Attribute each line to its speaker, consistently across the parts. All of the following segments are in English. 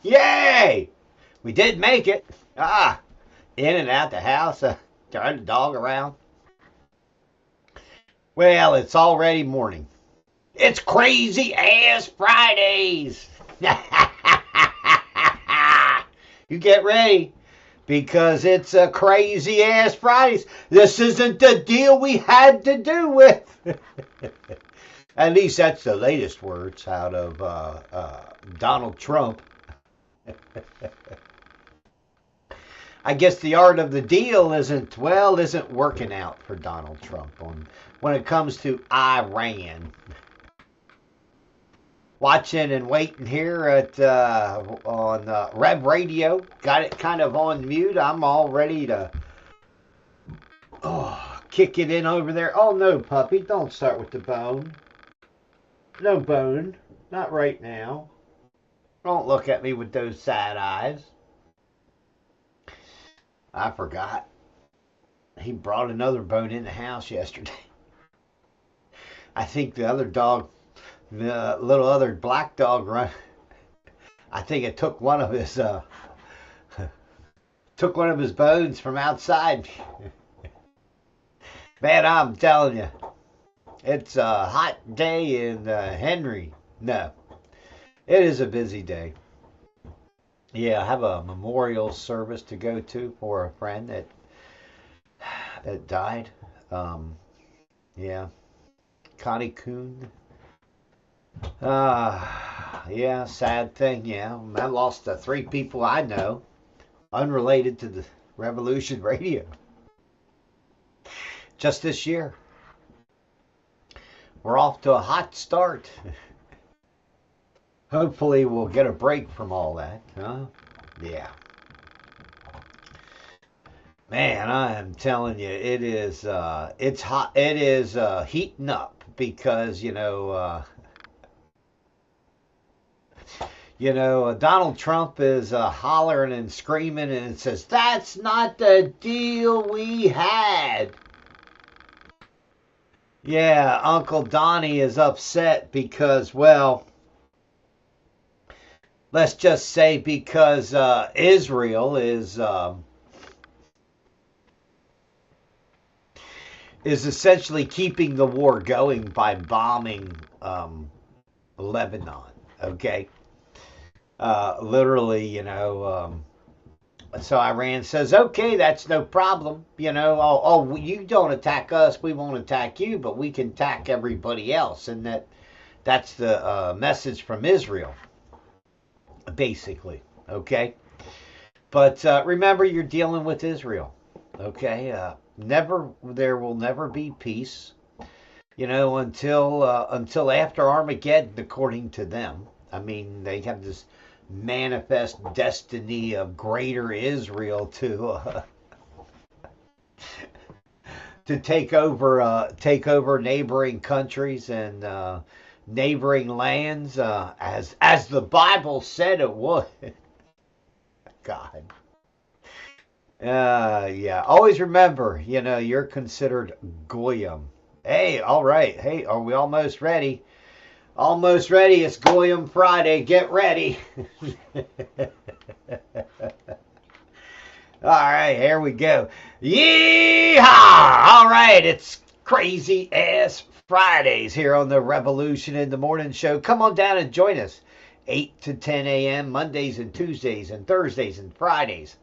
Speaker 1: Yay! We did make it. In and out the house, turn the dog around. Well, it's already morning. It's Krazy-Ass Fridays. You get ready because it's a Krazy-Ass Fridays. This isn't the deal we had to do with. At least that's the latest words out of Donald Trump. I guess the art of the deal isn't working out for Donald Trump when it comes to Iran. Watching and waiting here on Rev Radio. Got it kind of on mute. I'm all ready to kick it in over there. Oh no, puppy, don't start with the bone. No bone, not right now. Don't look at me with those sad eyes. I forgot. He brought another bone in the house yesterday. I think the other dog, the little other black dog, run. I think it took one of his bones from outside. Man, I'm telling you, it's a hot day in Henry. No, it is a busy day. Yeah, I have a memorial service to go to for a friend that died. Yeah, Connie Coon. Yeah, sad thing. Yeah, I lost 3 people I know, unrelated to the Revolution Radio. Just this year, we're off to a hot start. Hopefully we'll get a break from all that, huh? Yeah. Man, I am telling you, it's hot. It is heating up because, Donald Trump is hollering and screaming and it says, that's not the deal we had. Yeah, Uncle Donnie is upset because, well, let's just say because Israel is essentially keeping the war going by bombing Lebanon. Okay, literally, so Iran says, okay, that's no problem. You don't attack us, we won't attack you, but we can attack everybody else, and that's the message from Israel. Basically, okay? But remember, you're dealing with Israel, okay? There will never be peace, until after Armageddon, according to them. I mean, they have this manifest destiny of greater Israel to take over neighboring countries and neighboring lands, as the Bible said it would. God. Yeah. Always remember, you're considered Goyim. Hey, all right. Hey, are we almost ready? Almost ready. It's Goyim Friday. Get ready. All right, here we go. Yeehaw! All right, it's Krazy-Ass Fridays here on the Revolution in the Morning show. Come on down and join us. 8 to 10 a.m. Mondays and Tuesdays and Thursdays and Fridays.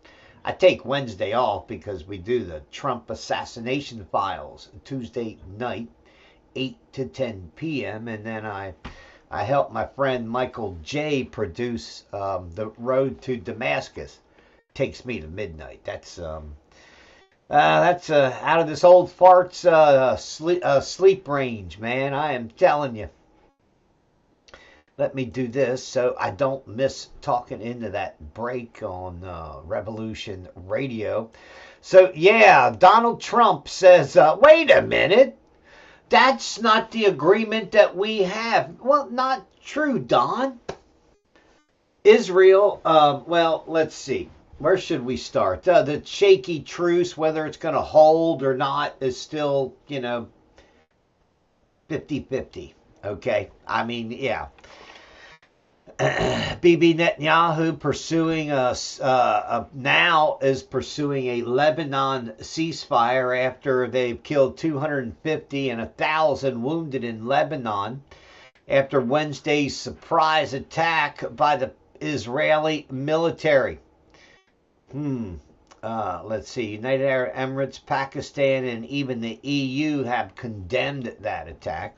Speaker 1: I take Wednesday off because we do the Trump assassination files Tuesday night, 8 to 10 p.m. And then I help my friend Michael J. produce The Road to Damascus. Takes me to midnight. That's out of this old fart's sleep range, man. I am telling you. Let me do this so I don't miss talking into that break on Revolution Radio. So, yeah, Donald Trump says, wait a minute. That's not the agreement that we have. Well, not true, Don. Israel, well, let's see. Where should we start? The shaky truce, whether it's going to hold or not, is still, 50-50. Okay? I mean, yeah. Bibi Netanyahu now is pursuing a Lebanon ceasefire after they've killed 250 and 1,000 wounded in Lebanon after Wednesday's surprise attack by the Israeli military. Let's see. United Arab Emirates, Pakistan, and even the EU have condemned that attack.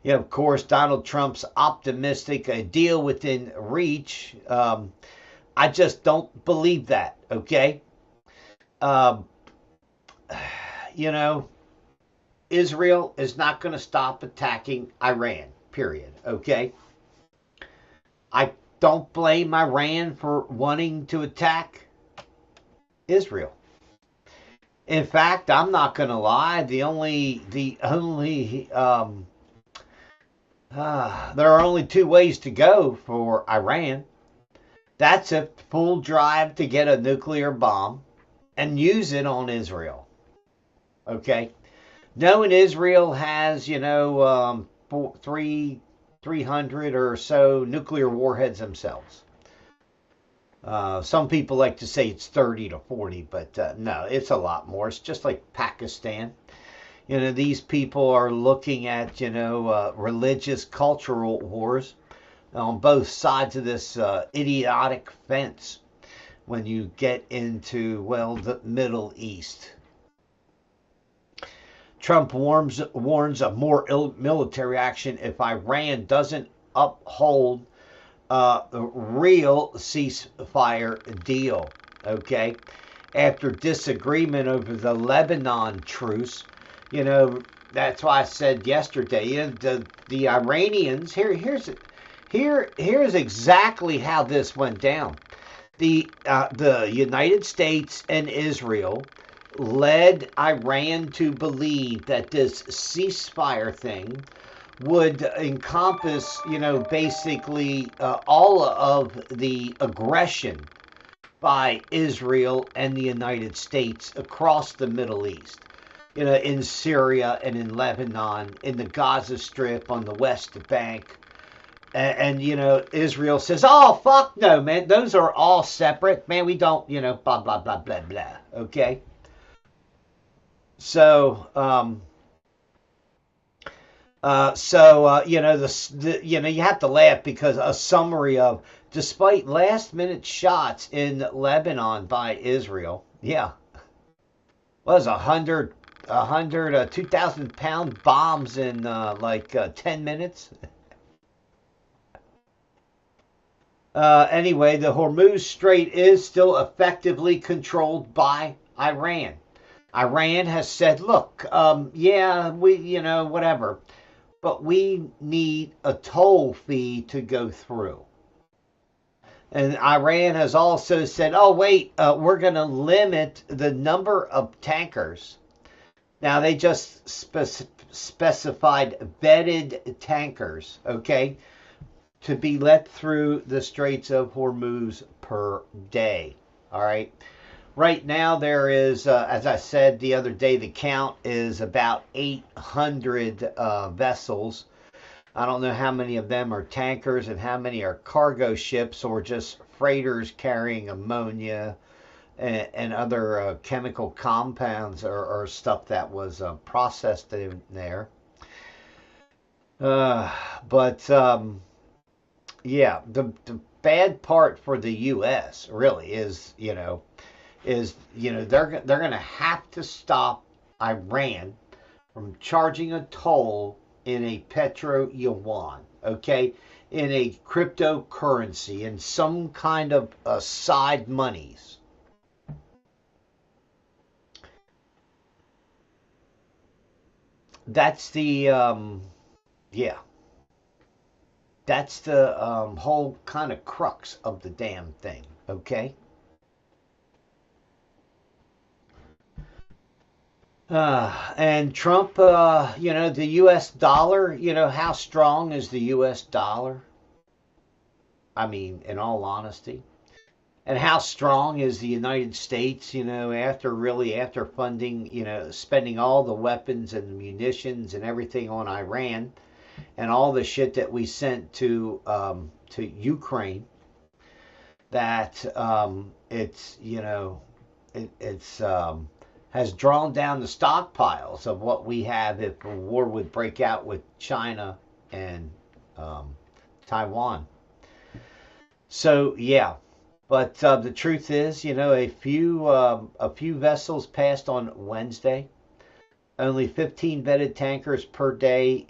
Speaker 1: You know, of course, Donald Trump's optimistic, a deal within reach. I just don't believe that, okay? You know, Israel is not going to stop attacking Iran, period, okay? I don't blame Iran for wanting to attack Israel. In fact, I'm not going to lie, there are only two ways to go for Iran. That's a full drive to get a nuclear bomb and use it on Israel. Okay? Knowing Israel has, 300 or so nuclear warheads themselves. Some people like to say it's 30 to 40, but no, it's a lot more. It's just like Pakistan. You know, these people are looking at, religious, cultural wars on both sides of this idiotic fence when you get into, well, the Middle East. Trump warns of more military action if Iran doesn't uphold the real ceasefire deal, okay? After disagreement over the Lebanon truce, that's why I said yesterday, the Iranians, here's exactly how this went down. The United States and Israel led Iran to believe that this ceasefire thing would encompass, basically all of the aggression by Israel and the United States across the Middle East. In Syria and in Lebanon, in the Gaza Strip, on the West Bank. And Israel says, oh, fuck no, man. Those are all separate. Man, we don't, blah, blah, blah, blah, blah. Okay? So, you have to laugh because a summary of, despite last-minute shots in Lebanon by Israel, was 2,000-pound bombs in 10 minutes. Anyway, the Hormuz Strait is still effectively controlled by Iran. Iran has said, look, we, whatever, but we need a toll fee to go through. And Iran has also said, oh, wait, we're going to limit the number of tankers. Now, they just specified vetted tankers, okay, to be let through the Straits of Hormuz per day. All right. Right now, there is, as I said the other day, the count is about 800 vessels. I don't know how many of them are tankers and how many are cargo ships or just freighters carrying ammonia and other chemical compounds or stuff that was processed in there. The bad part for the U.S. really is, they're going to have to stop Iran from charging a toll in a petro yuan, okay, in a cryptocurrency, in some kind of side monies. That's the, that's the whole kind of crux of the damn thing, okay? And Trump, the U.S. dollar, how strong is the U.S. dollar? I mean, in all honesty. And how strong is the United States, after funding, spending all the weapons and munitions and everything on Iran and all the shit that we sent to to Ukraine, that it's, you know, it's has drawn down the stockpiles of what we have if a war would break out with China and Taiwan. So yeah, but the truth is, you know, a few vessels passed on Wednesday. Only 15 vetted tankers per day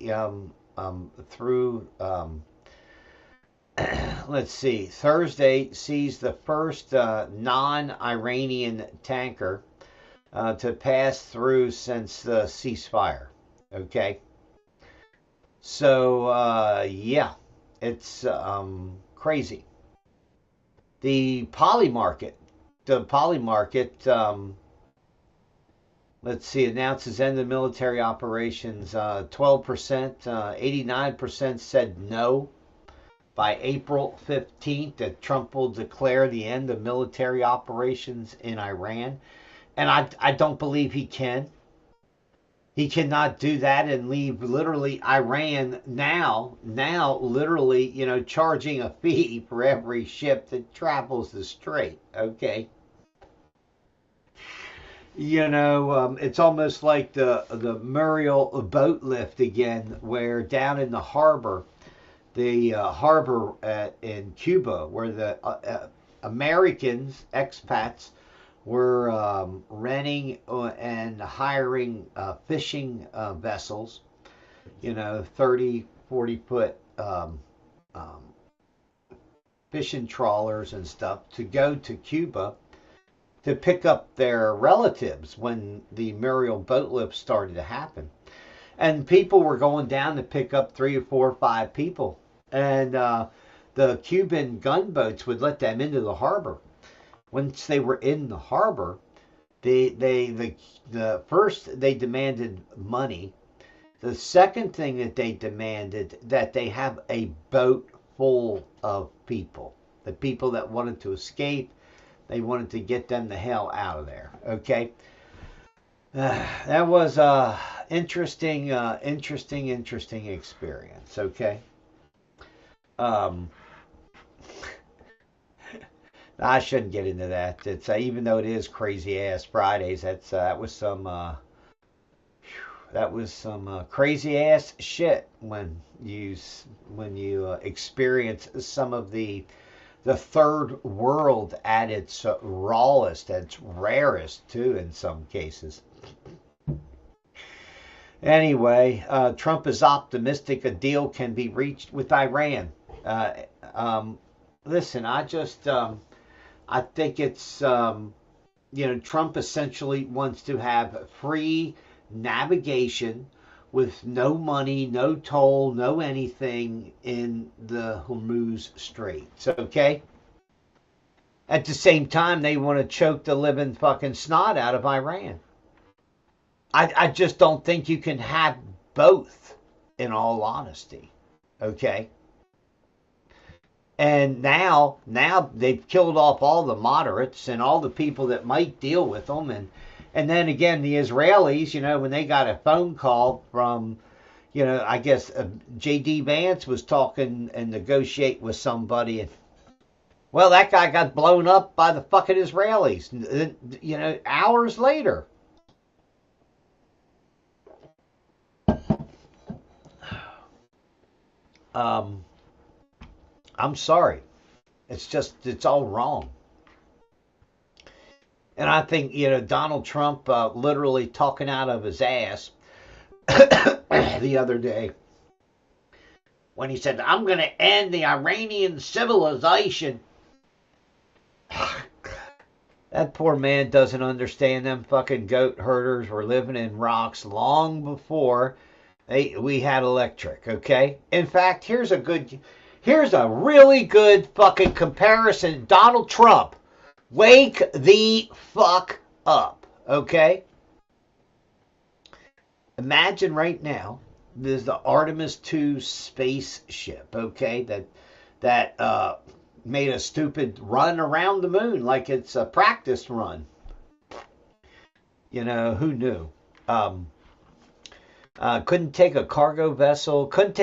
Speaker 1: through. Let's see. Thursday sees the first non-Iranian tanker to pass through since the ceasefire. Okay. So yeah, it's crazy. The poly market. The poly market. Let's see. Announces end of military operations. 12%. 89% said no by April 15th that Trump will declare the end of military operations in Iran. And I don't believe he can. He cannot do that and leave literally Iran now literally, you know, charging a fee for every ship that travels the strait. Okay. You know, it's almost like the Muriel boat lift again, where down in the harbor, in Cuba, where the Americans, expats, were renting and hiring fishing vessels, you know, 30, 40-foot fishing trawlers and stuff, to go to Cuba to pick up their relatives when the Muriel boat lift started to happen. And people were going down to pick up 3 or 4 or 5 people. And the Cuban gunboats would let them into the harbor. Once they were in the harbor, the first they demanded money. The second thing that they demanded, that they have a boat full of people. The people that wanted to escape, they wanted to get them the hell out of there. Okay. That was a interesting experience. Okay. I shouldn't get into that. It's even though it is Krazy-Ass Fridays. That was some crazy-ass shit when you experience some of the third world at its rawest, at its rarest too, in some cases. Anyway, Trump is optimistic a deal can be reached with Iran. Listen, I think it's, you know, Trump essentially wants to have free navigation with no money, no toll, no anything in the Hormuz Straits, okay? At the same time, they want to choke the living fucking snot out of Iran. I just don't think you can have both, in all honesty, okay? And now they've killed off all the moderates and all the people that might deal with them. And then again, the Israelis, you know, when they got a phone call from, you know, I guess J.D. Vance was talking and negotiate with somebody. And, well, that guy got blown up by the fucking Israelis, you know, hours later. I'm sorry. It's all wrong. And I think, you know, Donald Trump literally talking out of his ass the other day when he said, I'm going to end the Iranian civilization. That poor man doesn't understand them fucking goat herders were living in rocks long before we had electric, okay? In fact, here's a really good fucking comparison. Donald Trump, wake the fuck up, okay? Imagine right now, there's the Artemis 2 spaceship, okay, that made a stupid run around the moon like it's a practice run. You know, who knew? Couldn't take a cargo vessel. Couldn't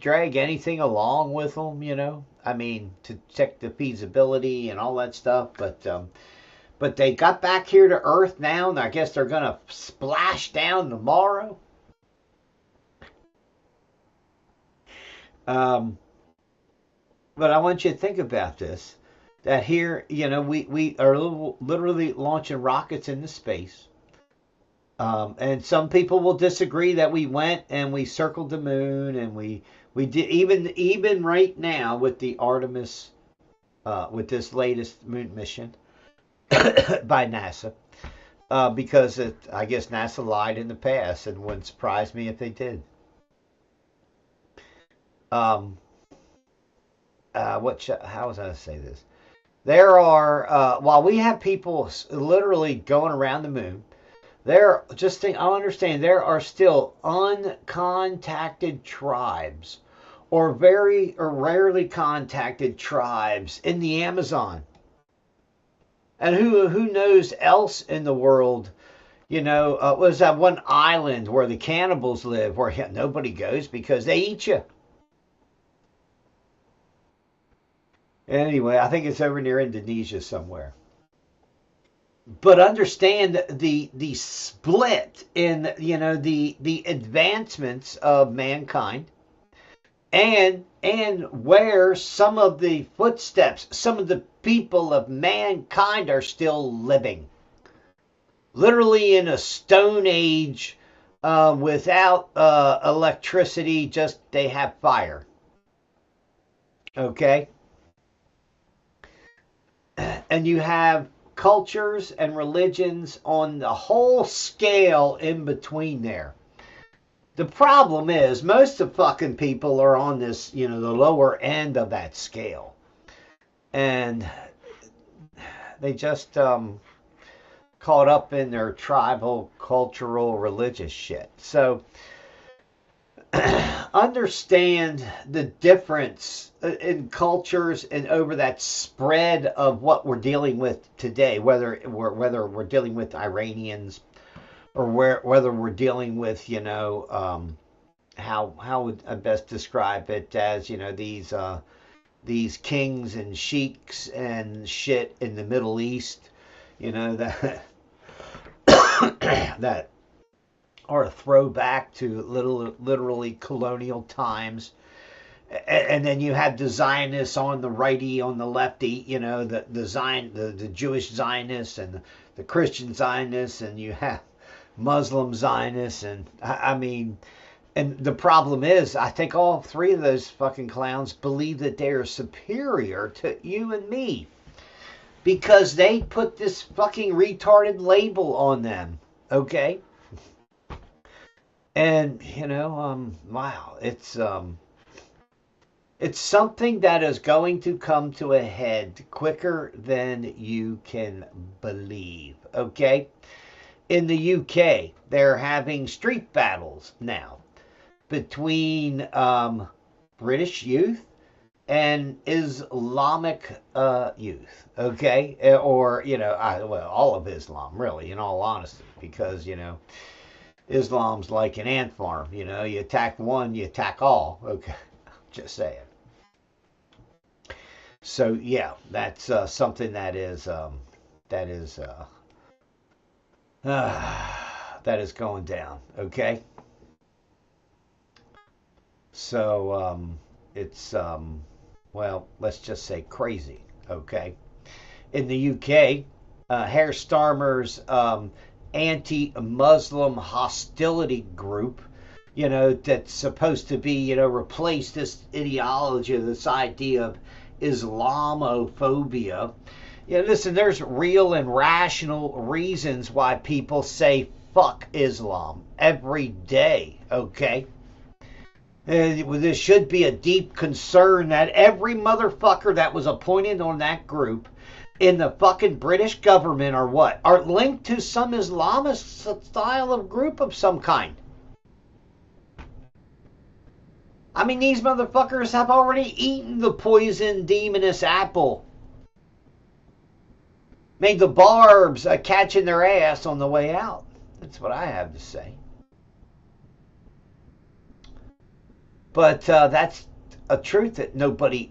Speaker 1: drag anything along with them. I mean, to check the feasibility and all that stuff. But they got back here to Earth now, and I guess they're gonna splash down tomorrow. Um, but I want you to think about this. That here, we are literally launching rockets into space. And some people will disagree that we went and we circled the moon, and we did even right now with the Artemis, with this latest moon mission by NASA, because I guess NASA lied in the past, and wouldn't surprise me if they did. Um, how was I going to say this? There are, while we have people literally going around the moon, I understand there are still uncontacted tribes, or very or rarely contacted tribes in the Amazon. And who knows else in the world, was that one island where the cannibals live, where nobody goes because they eat you. Anyway, I think it's over near Indonesia somewhere. But understand the split in the advancements of mankind, and where some of the footsteps, some of the people of mankind are still living, literally in a stone age, without electricity. Just they have fire. Okay. And you have cultures and religions on the whole scale in between there. The problem is most of the fucking people are on this, the lower end of that scale. And they just caught up in their tribal, cultural, religious shit. So understand the difference in cultures and over that spread of what we're dealing with today, whether we're dealing with Iranians, or whether we're dealing with, how would I best describe it, as these kings and sheiks and shit in the Middle East, that that are a throwback to literally colonial times. And then you have the Zionists on the righty, on the lefty, the Jewish Zionists and the Christian Zionists, and you have Muslim Zionists, and I mean, and the problem is, I think all three of those fucking clowns believe that they are superior to you and me, because they put this fucking retarded label on them, okay? And wow, it's something that is going to come to a head quicker than you can believe, okay? In the UK, they're having street battles now between British youth and Islamic youth, okay? Or, all of Islam, really, in all honesty, because, Islam's like an ant farm, you attack one, you attack all, okay? Just saying. So yeah, that's something that is that is going down. Okay. So it's well, let's just say crazy. Okay. In the UK, Herr Starmer's anti-Muslim hostility group, that's supposed to be, replace this ideology, this idea of Islamophobia. Listen, there's real and rational reasons why people say fuck Islam every day, okay? There should be a deep concern that every motherfucker that was appointed on that group in the fucking British government are linked to some Islamist style of group of some kind. I mean, these motherfuckers have already eaten the poison demonous apple. Made the barbs catching their ass on the way out. That's what I have to say. But that's a truth that nobody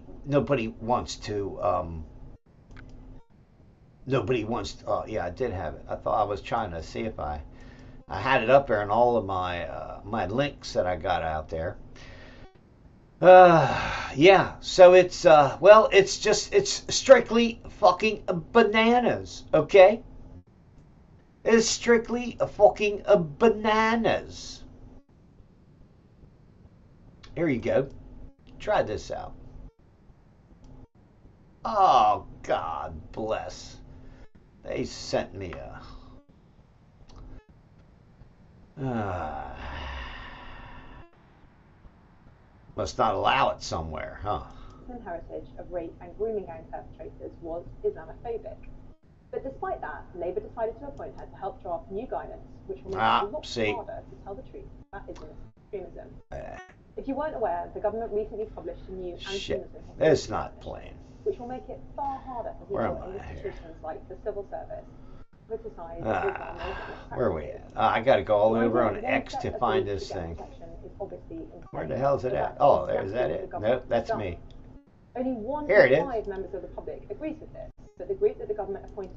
Speaker 1: wants to. Nobody wants. Oh yeah, I did have it. I thought I was trying to see if I had it up there in all of my my links that I got out there. Yeah. So it's well, it's strictly fucking bananas. Okay. It's strictly fucking bananas. Here you go. Try this out. Oh, God bless. They sent me a... must not allow it somewhere, huh?
Speaker 2: Muslim heritage of rape and grooming gang perpetrators was Islamophobic. But despite that, Labour decided to appoint her to help draft new guidance, which will make it a lot harder to tell the truth about Islamist extremism. If you weren't aware, the government recently published a new anti-Muslim
Speaker 1: it's not plain.
Speaker 2: Which will make it far harder for people in institutions like the civil service to criticise Islam.
Speaker 1: Where are we at? I got to go all over on X to find this thing. Where the hell is it at? Oh, is that it? Nope, that's me.
Speaker 2: Only 1 in 5 members of the public agrees with this, but the group that the government appointed.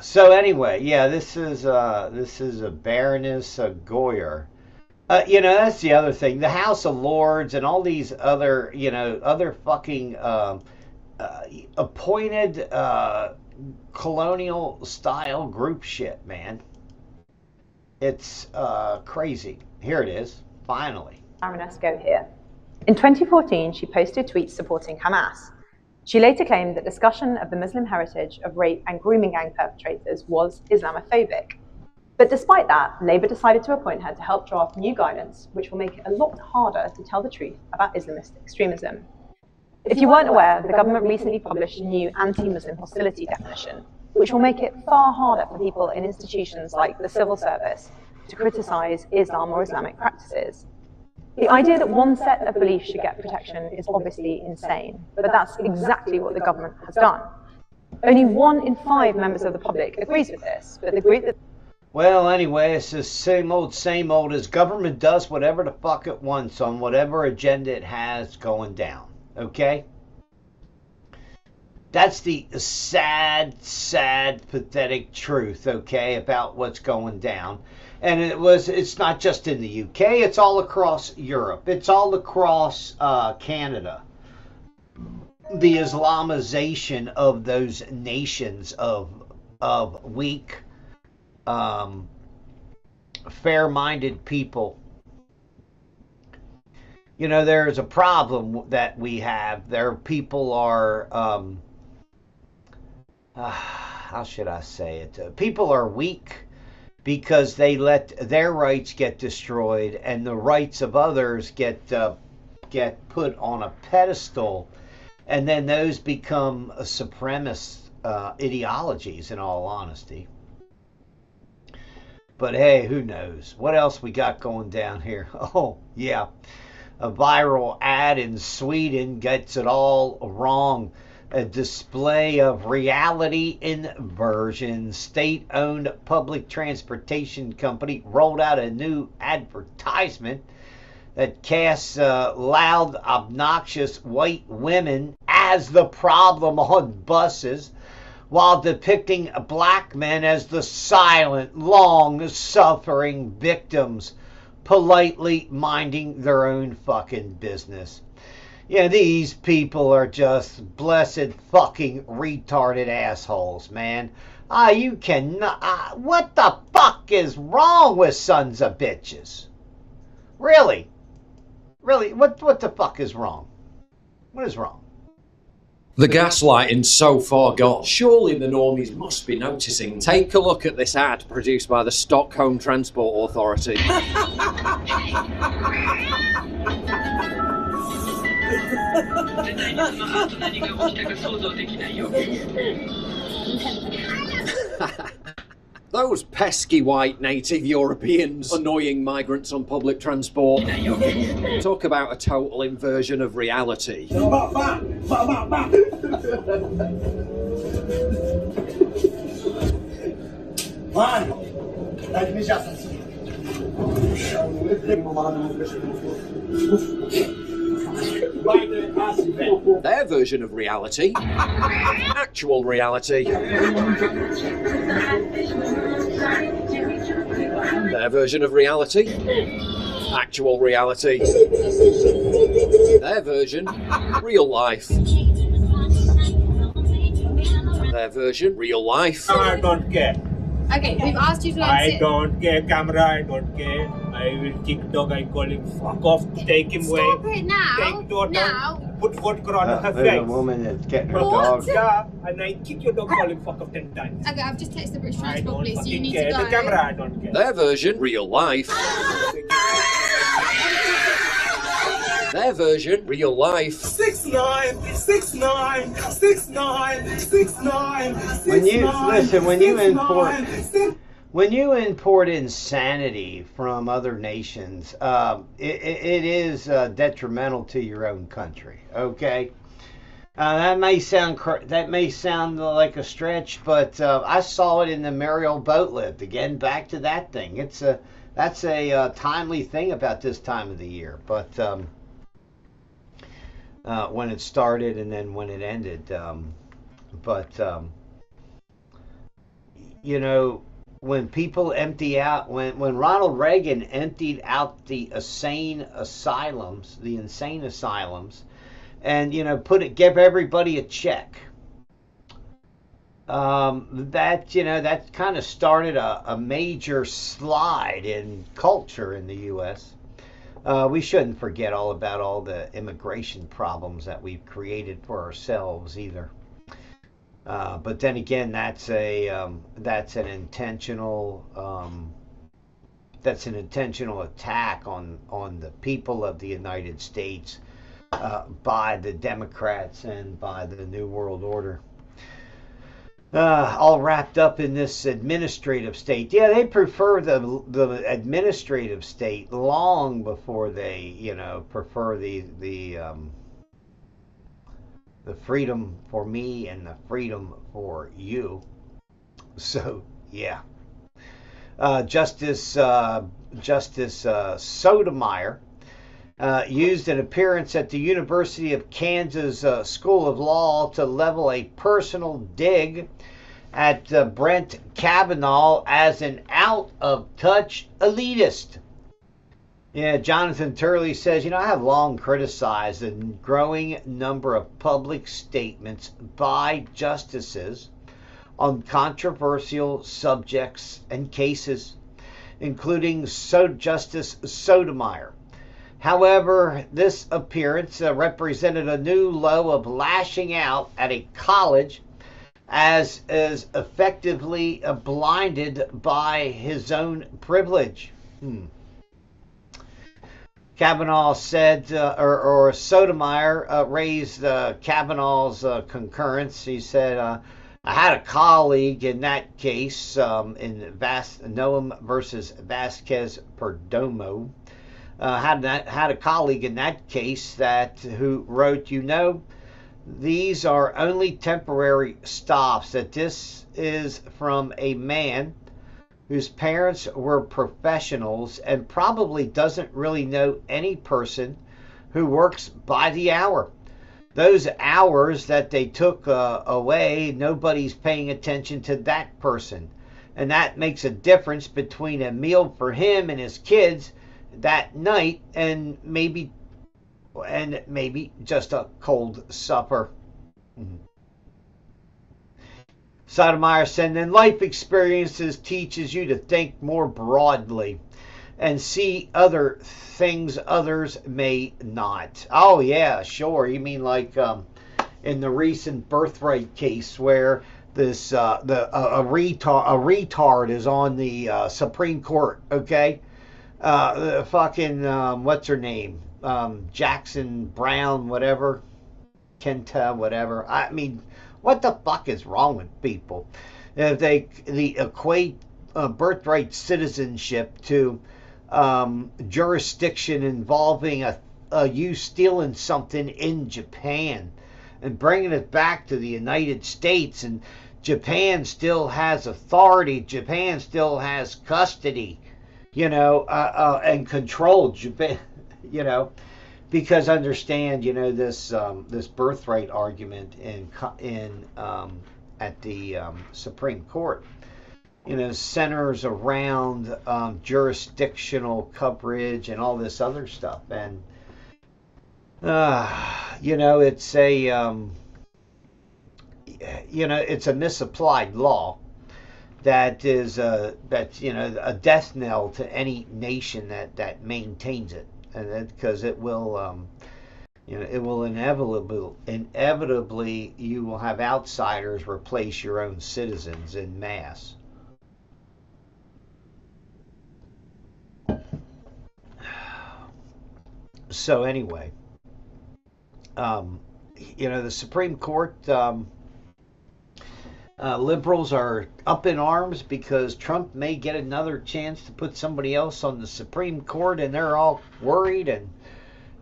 Speaker 1: So anyway, yeah, this is a Baroness Goyer. You know, that's the other thing. The House of Lords and all these other, you know, other fucking appointed colonial style group shit, man. It's crazy. Here it is, finally.
Speaker 2: Baroness Go here. In 2014, she posted tweets supporting Hamas. She later claimed that discussion of the Muslim heritage of rape and grooming gang perpetrators was Islamophobic. But despite that, Labour decided to appoint her to help draft new guidance, which will make it a lot harder to tell the truth about Islamist extremism. If you weren't aware, the government recently published a new anti-Muslim hostility definition, which will make it far harder for people in institutions like the civil service to criticise Islam or Islamic practices. The idea that one set of beliefs should get protection is obviously insane, but that's exactly what the government has done. Only 1 in 5 members of the public agrees with this, but the group that...
Speaker 1: Well, anyway, it's the same old as government does whatever the fuck it wants on whatever agenda it has going down, okay? That's the sad, pathetic truth, okay, about what's going down. And it's not just in the UK, it's all across Europe. It's all across Canada. The Islamization of those nations of weak, fair-minded people. You know, there's a problem that we have. People are, how should I say it? People are weak because they let their rights get destroyed and the rights of others get put on a pedestal, and then those become supremacist ideologies, in all honesty. But hey, who knows? What else we got going down here? Oh, yeah. A viral ad in Sweden gets it all wrong. A display of reality inversion. State-owned public transportation company rolled out a new advertisement that casts loud, obnoxious white women as the problem on buses, while depicting black men as the silent, long-suffering victims, politely minding their own fucking business. Yeah, these people are just blessed fucking retarded assholes, man. You cannot... what the fuck is wrong with sons of bitches? Really? Really? What the fuck is wrong? What is wrong?
Speaker 3: The gaslighting's so far gone. Surely the normies must be noticing. Take a look at this ad produced by the Stockholm Transport Authority. Those pesky white native Europeans annoying migrants on public transport. Talk about a total inversion of reality. Their version of reality. Actual reality. Their version of reality. Actual reality. Their version. Real life. Their version. Real life.
Speaker 4: I don't care.
Speaker 5: Okay, we've asked you to
Speaker 4: I don't care, camera, I don't care. I will kick dog, I call him fuck off, take him away.
Speaker 5: Stop it now.
Speaker 4: Take daughter,
Speaker 5: Now.
Speaker 4: put vodka on her
Speaker 1: There's a
Speaker 4: face.
Speaker 1: woman that's getting her
Speaker 5: What?
Speaker 1: dog.
Speaker 4: Yeah, and I kick your dog, call him fuck off 10 times.
Speaker 5: Okay, I've just texted the British
Speaker 4: I
Speaker 5: Transport
Speaker 4: don't
Speaker 5: Police, so you
Speaker 4: fucking
Speaker 5: need
Speaker 4: care.
Speaker 5: to go.
Speaker 4: The camera, I don't care.
Speaker 3: Their version. Real life. Their version. Real life.
Speaker 4: 6'9", 6'9", 6'9", 6'9", 6'9".
Speaker 1: When you listen, when you import insanity from other nations, it is detrimental to your own country. Okay, that may sound like a stretch, but I saw it in the Mariel boat lift. Again, back to that thing. That's a timely thing about this time of the year, but when it started and then when it ended, you know. When people empty out, when Ronald Reagan emptied out the insane asylums, and give everybody a check, that kind of started a major slide in culture in the U.S. We shouldn't forget all about all the immigration problems that we've created for ourselves either. But then again, that's an intentional attack on the people of the United States by the Democrats and by the New World Order. All wrapped up in this administrative state. Yeah, they prefer the administrative state long before they prefer the freedom for me and the freedom for you. So, yeah. Justice Sotomayor used an appearance at the University of Kansas School of Law to level a personal dig at Brett Kavanaugh as an out-of-touch elitist. Yeah, Jonathan Turley says, I have long criticized the growing number of public statements by justices on controversial subjects and cases, including Justice Sotomayor. However, this appearance represented a new low of lashing out at a college as is effectively blinded by his own privilege. Kavanaugh said, or Sotomayor raised Kavanaugh's concurrence. He said, I had a colleague in that case, in Noam versus Vasquez Perdomo. Had a colleague in that case who wrote, these are only temporary stops. That this is from a man whose parents were professionals and probably doesn't really know any person who works by the hour. Those hours that they took away, nobody's paying attention to that person. And that makes a difference between a meal for him and his kids that night and maybe just a cold supper. Sotomayor said, then life experiences teaches you to think more broadly and see other things others may not. Oh yeah, sure. You mean like in the recent birthright case where this a retard is on the Supreme Court, okay? The fucking what's her name? Jackson Brown, whatever, Kenta, whatever. I mean, what the fuck is wrong with people? If they equate birthright citizenship to jurisdiction involving you stealing something in Japan and bringing it back to the United States, and Japan still has authority, Japan still has custody. and control Japan, because understand, this birthright argument in at the Supreme Court, centers around jurisdictional coverage and all this other stuff, and it's it's a misapplied law that is a death knell to any nation that maintains it, and because it will inevitably you will have outsiders replace your own citizens en masse. So anyway, the Supreme Court, liberals are up in arms because Trump may get another chance to put somebody else on the Supreme Court, and they're all worried,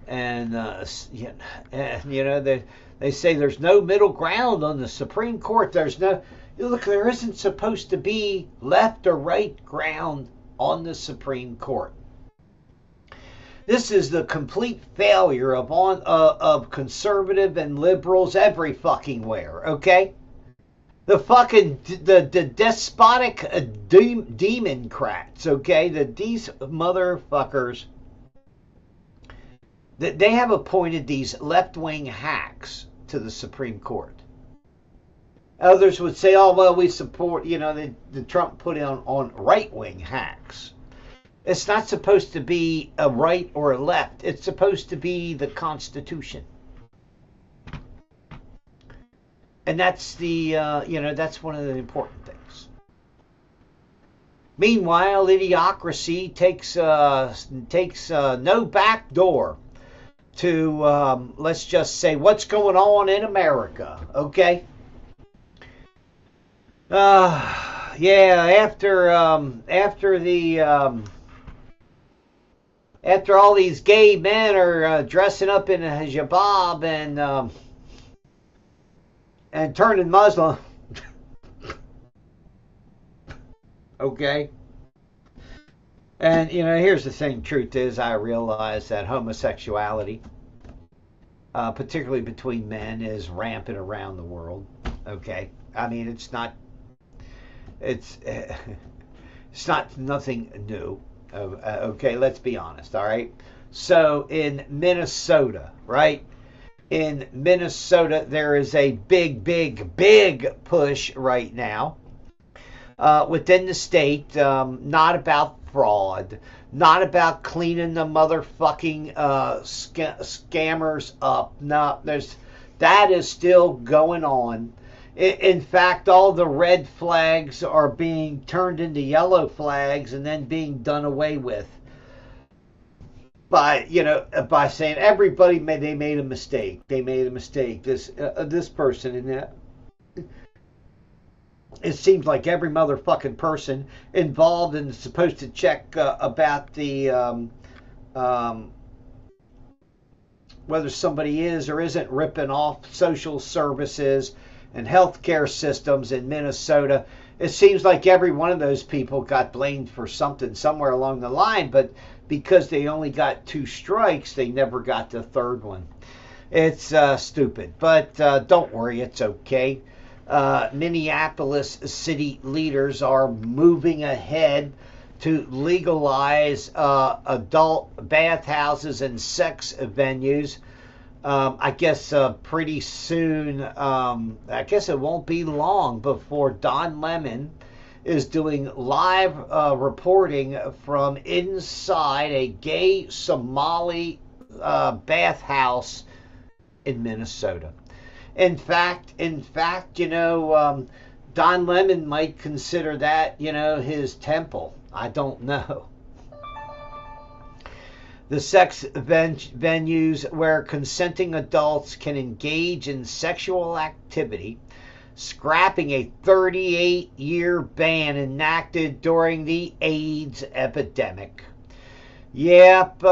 Speaker 1: and they say there's no middle ground on the Supreme Court. There isn't supposed to be left or right ground on the Supreme Court. This is the complete failure of conservative and liberals every fucking where, okay? The fucking the despotic democrats, okay? These motherfuckers, they have appointed these left-wing hacks to the Supreme Court. Others would say, oh, well, we support, the Trump put on right-wing hacks. It's not supposed to be a right or a left. It's supposed to be the Constitution. And that's that's one of the important things. Meanwhile, idiocracy takes no back door to, let's just say, what's going on in America, okay? After all these gay men are dressing up in a hijab and turning Muslim, okay? And, here's the thing. Truth is, I realize that homosexuality, particularly between men, is rampant around the world, okay? I mean, it's not nothing new. Okay, let's be honest, all right? So in Minnesota, right? In Minnesota, there is a big push right now within the state, not about fraud, not about cleaning the motherfucking scammers up. No, that is still going on. In fact, all the red flags are being turned into yellow flags and then being done away with by saying they made a mistake. They made a mistake. This person and that. It seems like every motherfucking person involved and supposed to check about the whether somebody is or isn't ripping off social services and healthcare systems in Minnesota. It seems like every one of those people got blamed for something somewhere along the line, but because they only got 2 strikes, they never got the 3rd one. It's stupid, but don't worry, it's okay. Minneapolis city leaders are moving ahead to legalize adult bathhouses and sex venues. I guess pretty soon, I guess it won't be long before Don Lemon is doing live reporting from inside a gay Somali bathhouse in Minnesota. In fact, Don Lemon might consider that, his temple. I don't know. The sex venues where consenting adults can engage in sexual activity, scrapping a 38-year ban enacted during the AIDS epidemic. Yep.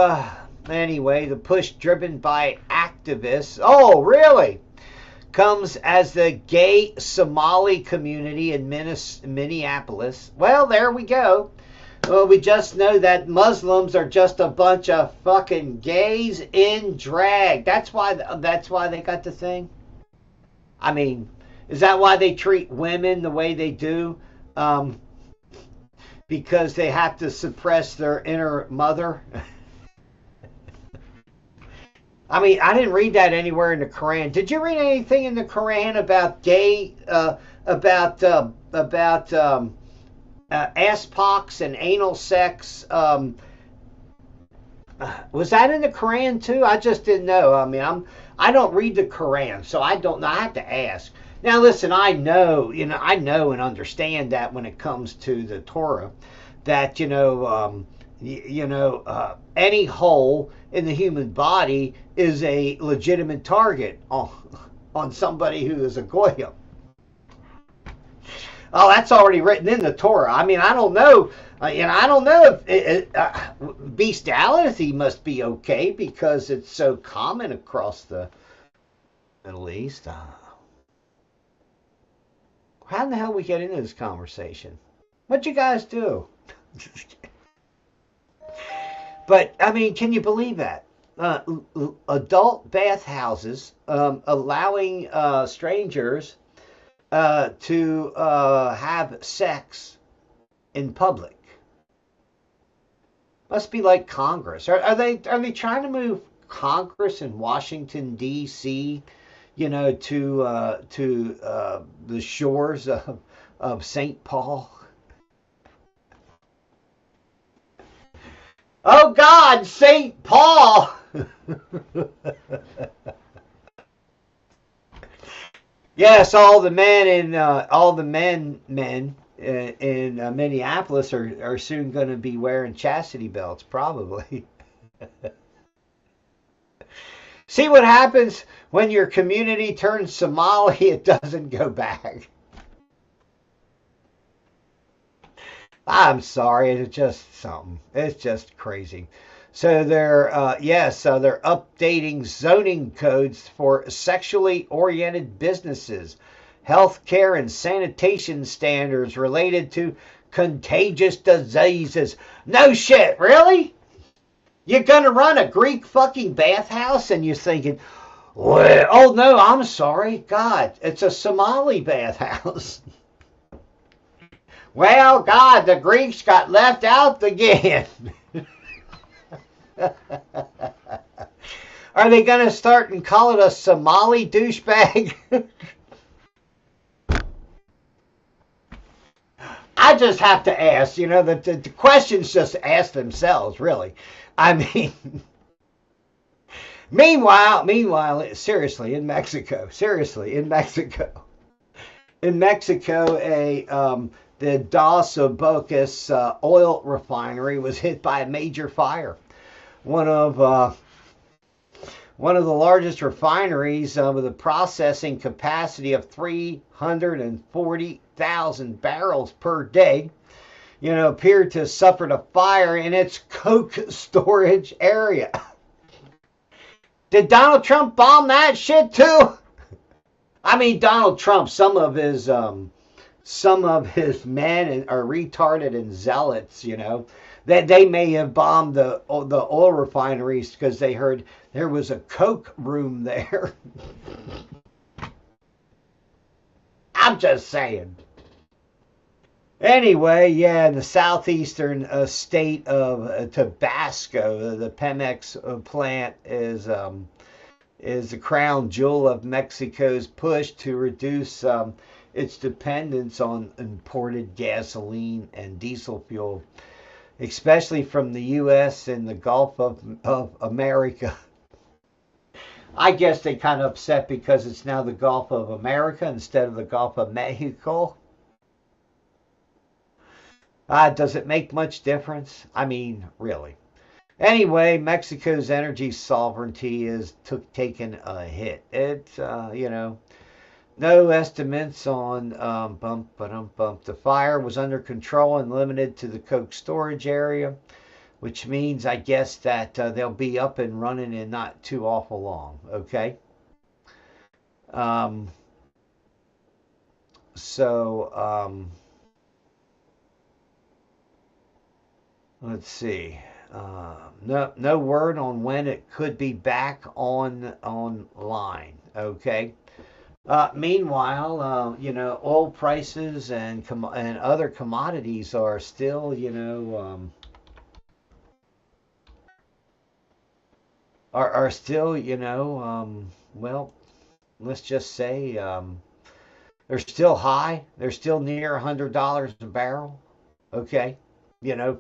Speaker 1: Anyway, the push driven by activists. Oh, really? Comes as the gay Somali community in Minneapolis. Well, there we go. Well, we just know that Muslims are just a bunch of fucking gays in drag. That's why they got the thing. I mean, is that why they treat women the way they do? Um, because they have to suppress their inner mother. I mean, I didn't read that anywhere in the Quran. Did you read anything in the Quran about gay, about ass pox and anal sex? Was that in the Quran too? I just didn't know. I mean, I don't read the Quran, so I don't know. I have to ask. Now, listen, I know and understand that when it comes to the Torah, that any hole in the human body is a legitimate target on somebody who is a goyim. Oh, that's already written in the Torah. I mean, I don't know. I don't know if bestiality must be okay because it's so common across the Middle East. How in the hell we get into this conversation? What'd you guys do? But, I mean, can you believe that? Adult bathhouses allowing strangers to have sex in public. Must be like Congress. Are they trying to move Congress in Washington D.C. To the shores of St. Paul? Oh God, St. Paul! Yes, all the men in Minneapolis are soon going to be wearing chastity belts, probably. See what happens when your community turns Somali? It doesn't go back. I'm sorry, it's just something. It's just crazy. So they're updating zoning codes for sexually oriented businesses, healthcare and sanitation standards related to contagious diseases. No shit, really? You're gonna run a Greek fucking bathhouse and you're thinking, well, oh no, I'm sorry, God, it's a Somali bathhouse. Well, God, the Greeks got left out again. Are they going to start and call it a Somali douchebag? I just have to ask, the questions just ask themselves, really. I mean, meanwhile, seriously, in Mexico, the Dos Bocas oil refinery was hit by a major fire. One of the largest refineries with a processing capacity of 340,000 barrels per day, appeared to have suffered a fire in its coke storage area. Did Donald Trump bomb that shit too? I mean, Donald Trump, some of his men are retarded and zealots, that they may have bombed the oil refineries because they heard there was a coke room there. I'm just saying. Anyway, yeah, in the southeastern state of Tabasco, the Pemex plant is the crown jewel of Mexico's push to reduce its dependence on imported gasoline and diesel fuel, especially from the U.S. and the Gulf of America. I guess they kind of upset because it's now the Gulf of America instead of the Gulf of Mexico. Does it make much difference? I mean, really. Anyway, Mexico's energy sovereignty is taking a hit. It's, no estimates on The fire was under control and limited to the coke storage area, which means, I guess, that they'll be up and running in not too awful long, okay? Let's see. No word on when it could be back online. Okay. Meanwhile, oil prices and other commodities are still, are still, well, let's just say they're still high. They're still near $100 a barrel. Okay.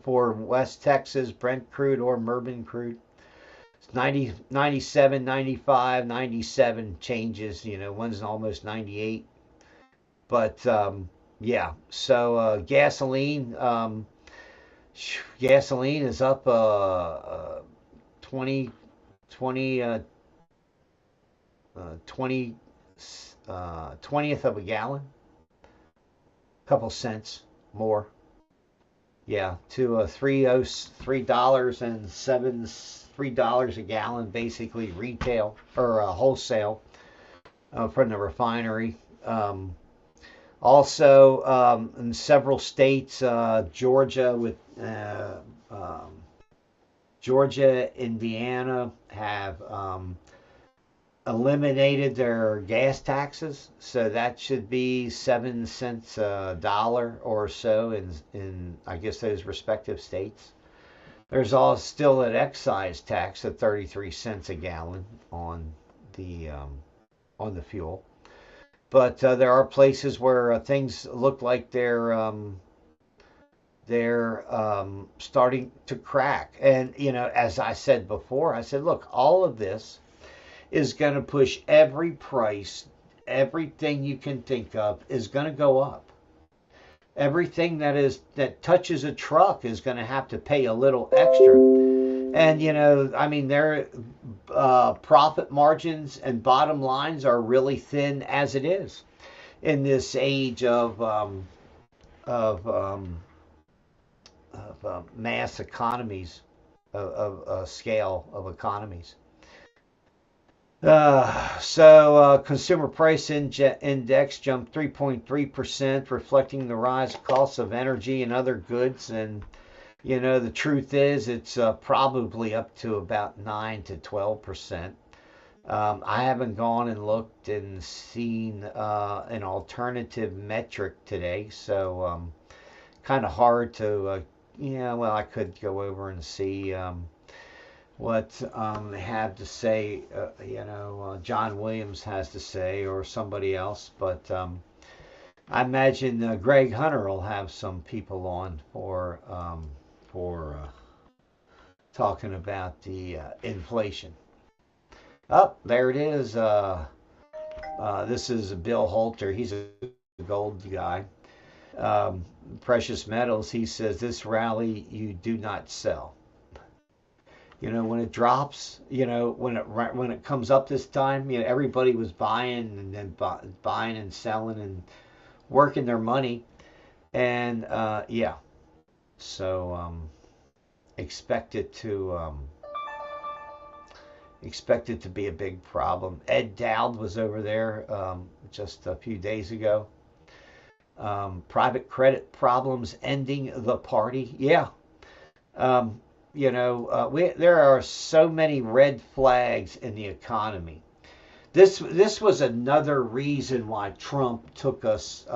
Speaker 1: For West Texas Brent crude or Murban crude. It's 90, 97, 95, 97 changes. One's almost 98. But yeah, so gasoline is up 20, 20, 20, 20th of a gallon, a couple cents more. Yeah, to $3 a gallon, basically retail or wholesale from the refinery. Also, in several states, Georgia, Indiana have eliminated their gas taxes, so that should be 7 cents a dollar or so in I guess those respective states. There's all still an excise tax of 33 cents a gallon the on the fuel. But there are places where things look like they're starting to crack. And as I said before, I said, look, all of this is going to push every price, everything you can think of is going to go up. Everything that touches a truck is going to have to pay a little extra. And their profit margins and bottom lines are really thin as it is in this age of mass economies, of scale of economies. Consumer price index jumped 3.3%, reflecting the rise of costs of energy and other goods. And the truth is, it's probably up to about 9 to 12%. I haven't gone and looked and seen an alternative metric today, so kind of hard to. I could go over and see what they have to say. John Williams has to say, or somebody else, but I imagine Greg Hunter will have some people on for talking about the inflation. Oh, there it is. This is Bill Holter. He's a gold guy. Precious metals. He says this rally you do not sell. When it drops, when it comes up this time, everybody was buying and then buying and selling and working their money, and so expect it to be a big problem. Ed Dowd was over there just a few days ago. Private credit problems ending the party. Yeah. There are so many red flags in the economy. This was another reason why Trump took us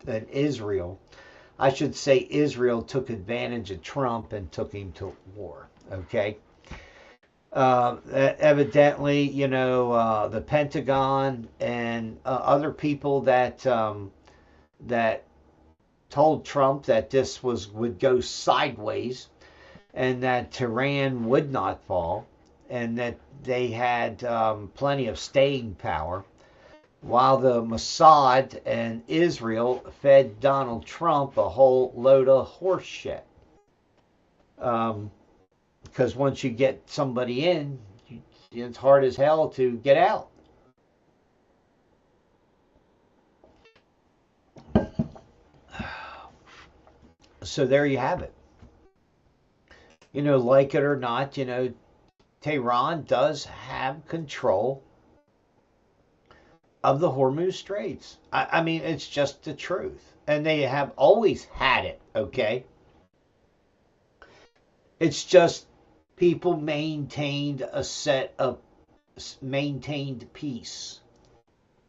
Speaker 1: and Israel. I should say Israel took advantage of Trump and took him to war. Okay. Evidently, the Pentagon and other people that told Trump that this would go sideways, and that Tehran would not fall, and that they had plenty of staying power, while the Mossad and Israel fed Donald Trump a whole load of horse shit. Because once you get somebody in, it's hard as hell to get out. So there you have it. Like it or not, Tehran does have control of the Hormuz Straits. I mean, it's just the truth. And they have always had it, okay? It's just people maintained peace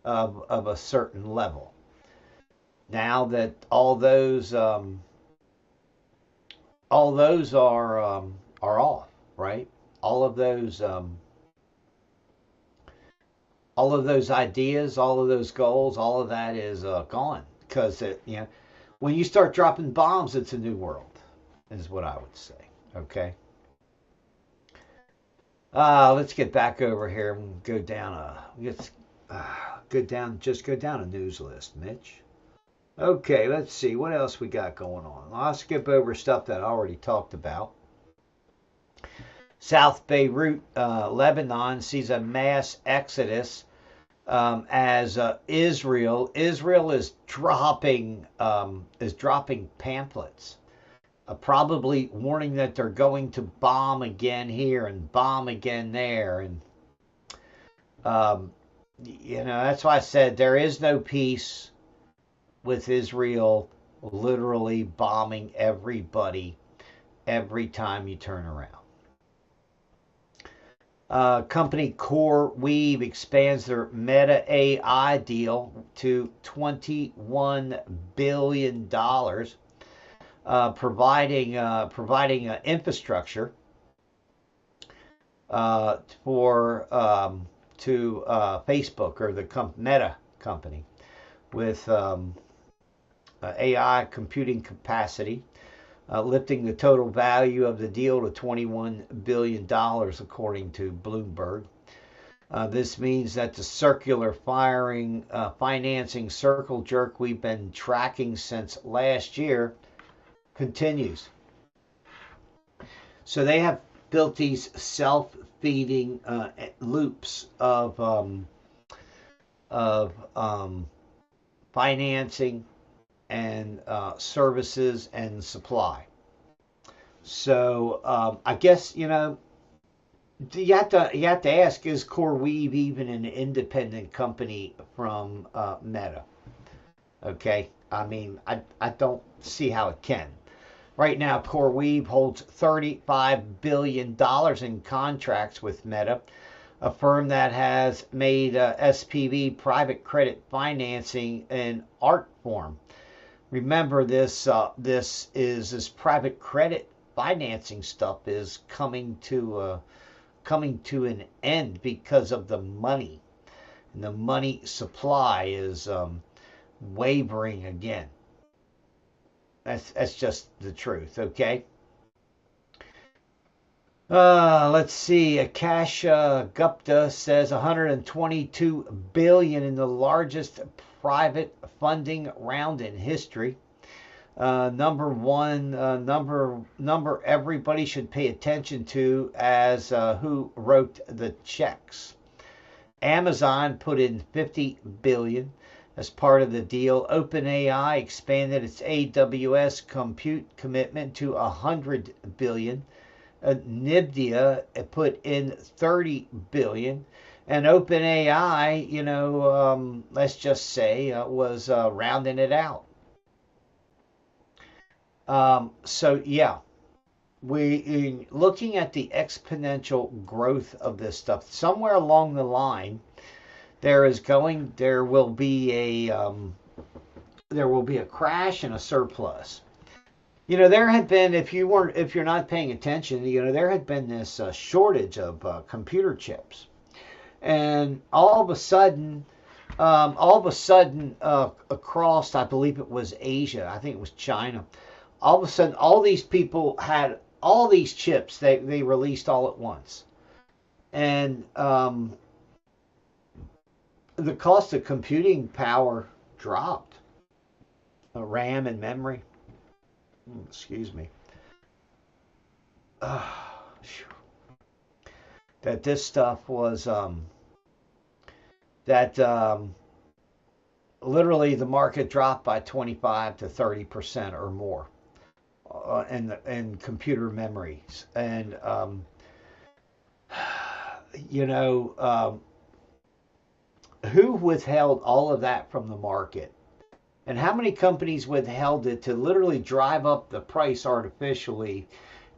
Speaker 1: of a certain level. Now that all those are off, right? All of those ideas, all of those goals, all of that is gone because when you start dropping bombs, it's a new world, is what I would say. Okay. Let's get back over here and go down a news list, Mitch. Okay, let's see what else we got going on. I'll skip over stuff that I already talked about. South Beirut, Lebanon sees a mass exodus as Israel is dropping pamphlets, probably warning that they're going to bomb again here and bomb again there, and that's why I said there is no peace with Israel literally bombing everybody every time you turn around. Company CoreWeave expands their Meta AI deal to $21 billion, providing infrastructure to Facebook, or the Meta company, with AI computing capacity, lifting the total value of the deal to $21 billion, according to Bloomberg. This means that the circular financing circle jerk we've been tracking since last year continues. So they have built these self-feeding loops of financing and services and supply. So I guess you have to ask, is CoreWeave even an independent company from Meta? Okay, I mean I don't see how it can. Right now, CoreWeave holds $35 billion in contracts with Meta, a firm that has made SPV private credit financing an art form. Remember, this private credit financing stuff is coming to an end because of the money, and the money supply is wavering again. That's just the truth. Okay. Let's see. Akash Gupta says 122 billion in the largest private funding round in history. Number everybody should pay attention to as who wrote the checks. Amazon put in 50 billion as part of the deal. OpenAI expanded its AWS compute commitment to 100 billion. NVIDIA put in 30 billion, and OpenAI, let's just say, was rounding it out. So yeah, we looking at the exponential growth of this stuff. Somewhere along the line, there will be a crash and a surplus. There had been, if you're not paying attention, there had been this shortage of computer chips, and all of a sudden, across, I believe it was Asia, I think it was China, all of a sudden, all these people had all these chips they released all at once, and the cost of computing power dropped, RAM and memory. Excuse me. That this stuff was literally the market dropped by 25 to 30% or more in computer memories, and who withheld all of that from the market? And how many companies withheld it to literally drive up the price artificially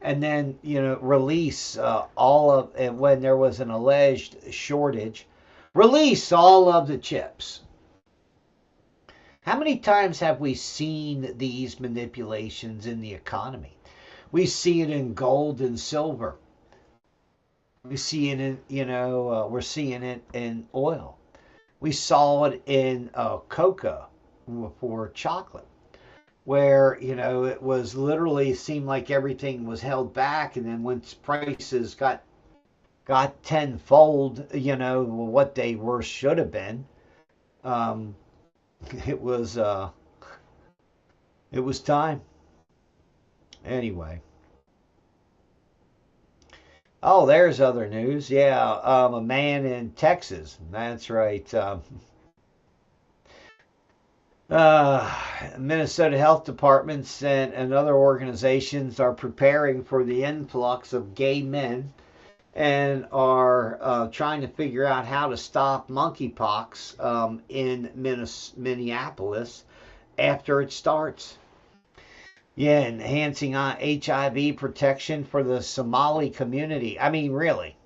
Speaker 1: and then release all of, and when there was an alleged shortage, release all of the chips. How many times have we seen these manipulations in the economy? We see it in gold and silver. We see it in, we're seeing it in oil. We saw it in cocoa for chocolate, where, it was literally seemed like everything was held back. And then once prices got tenfold, what they were, should have been, it was time. Anyway. Oh, there's other news. Yeah, a man in Texas. That's right. Minnesota Health Departments and other organizations are preparing for the influx of gay men and are trying to figure out how to stop monkeypox in Minneapolis after it starts. Yeah, enhancing HIV protection for the Somali community. I mean, really.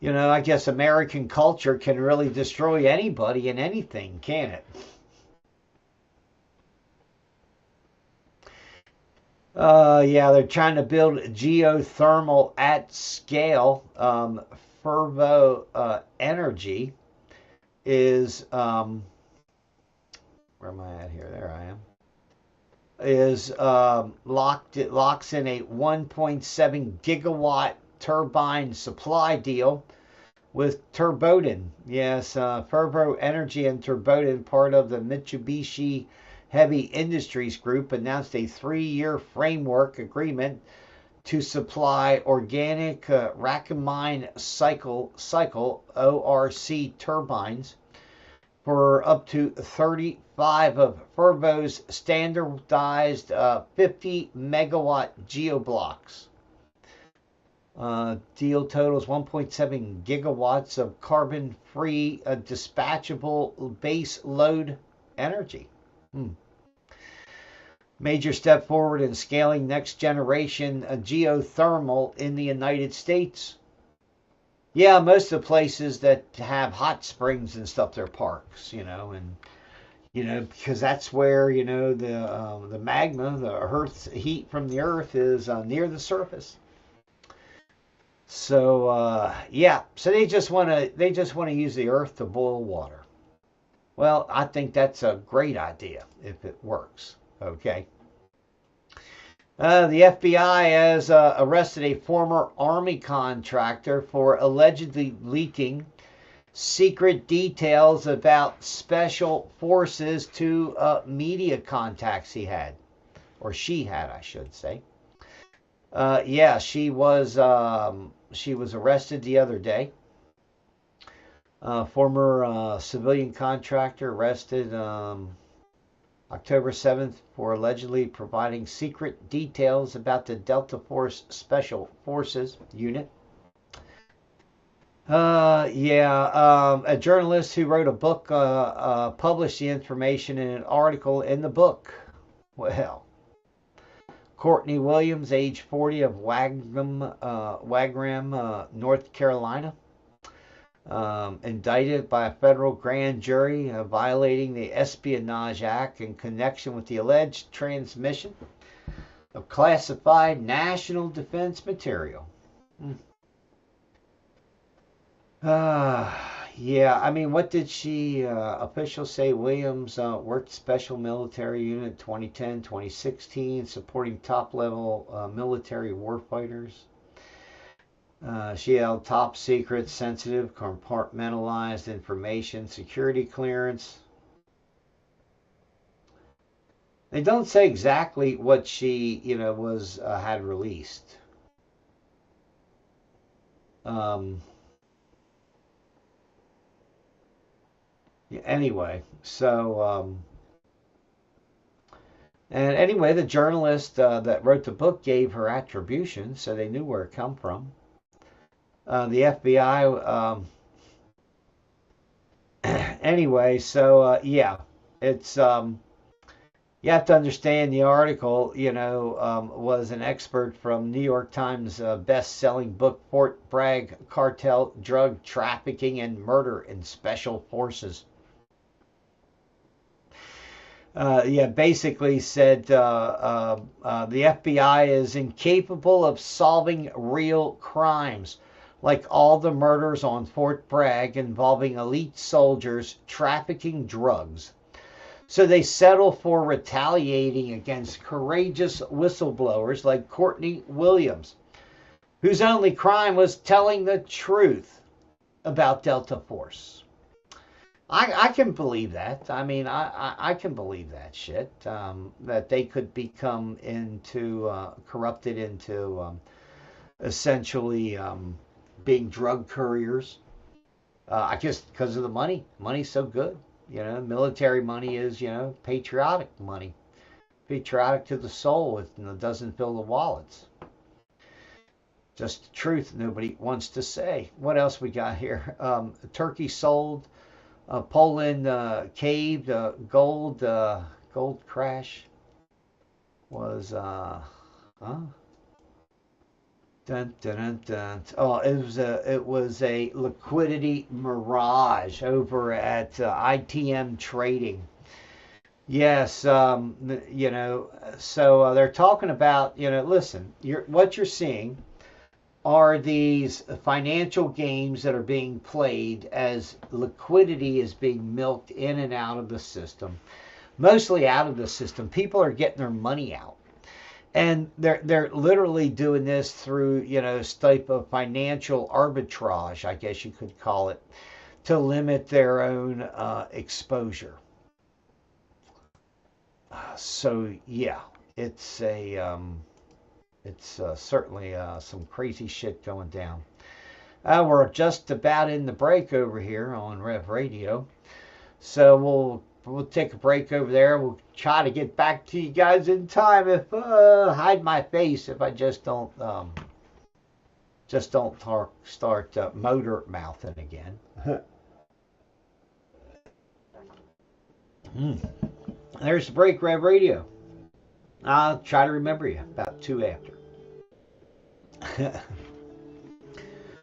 Speaker 1: I guess American culture can really destroy anybody and anything, can it? Yeah, they're trying to build geothermal at scale. Fervo Energy is... where am I at here? There I am. Is it locks in a 1.7 gigawatt turbine supply deal with Turboden. Yes, Fervo Energy and Turboden, part of the Mitsubishi Heavy Industries Group, announced a 3-year framework agreement to supply organic Rankine cycle ORC turbines for up to 35 of Fervo's standardized 50 megawatt geoblocks. Deal totals 1.7 gigawatts of carbon-free dispatchable base load energy. Major step forward in scaling next generation geothermal in the United States. Yeah, most of the places that have hot springs and stuff, they're parks, and because that's where the magma, the Earth's heat from the Earth, is near the surface. So yeah, so they just want to use the Earth to boil water. Well, I think that's a great idea if it works. Okay. The FBI has arrested a former Army contractor for allegedly leaking secret details about special forces to media contacts he had, or she had, I should say. Yeah, she was arrested the other day. Former civilian contractor arrested October 7th for allegedly providing secret details about the Delta Force Special Forces unit. A journalist who wrote a book published the information in an article in the book. Well, Courtney Williams, age 40, of Wagram, North Carolina, indicted by a federal grand jury violating the Espionage Act in connection with the alleged transmission of classified national defense material. Yeah, I mean, what did she, officials say Williams worked Special Military Unit 2010-2016, supporting top-level military warfighters. She held top secret, sensitive, compartmentalized information, security clearance. They don't say exactly what she, was had released. Anyway, so and anyway, the journalist that wrote the book gave her attribution, so they knew where it come from. The FBI. Anyway, so yeah, it's yeah, You have to understand the article, was an expert from New York Times best-selling book, Fort Bragg Cartel, Drug Trafficking, and Murder in Special Forces. Basically said the FBI is incapable of solving real crimes, like all the murders on Fort Bragg involving elite soldiers trafficking drugs. So they settle for retaliating against courageous whistleblowers like Courtney Williams, whose only crime was telling the truth about Delta Force. I can believe that. I mean, I can believe that shit. That they could become corrupted into essentially being drug couriers. I guess because of the money. Money's so good. Military money is, patriotic money. Patriotic to the soul. It doesn't fill the wallets. Just the truth nobody wants to say. What else we got here? Turkey sold. Poland caved. Gold crash was Dun, dun, dun, dun. Oh, it was a liquidity mirage over at ITM Trading. Yes, so they're talking about, listen, what you're seeing are these financial games that are being played as liquidity is being milked in and out of the system, mostly out of the system. People are getting their money out. And they're literally doing this through, this type of financial arbitrage, I guess you could call it, to limit their own exposure. So yeah, it's certainly some crazy shit going down. We're just about in the break over here on Rev Radio, so we'll take a break over there. We'll try to get back to you guys in time. If hide my face if I just don't start motor mouthing again. There's the break, Rev Radio. I'll try to remember you about 2 after.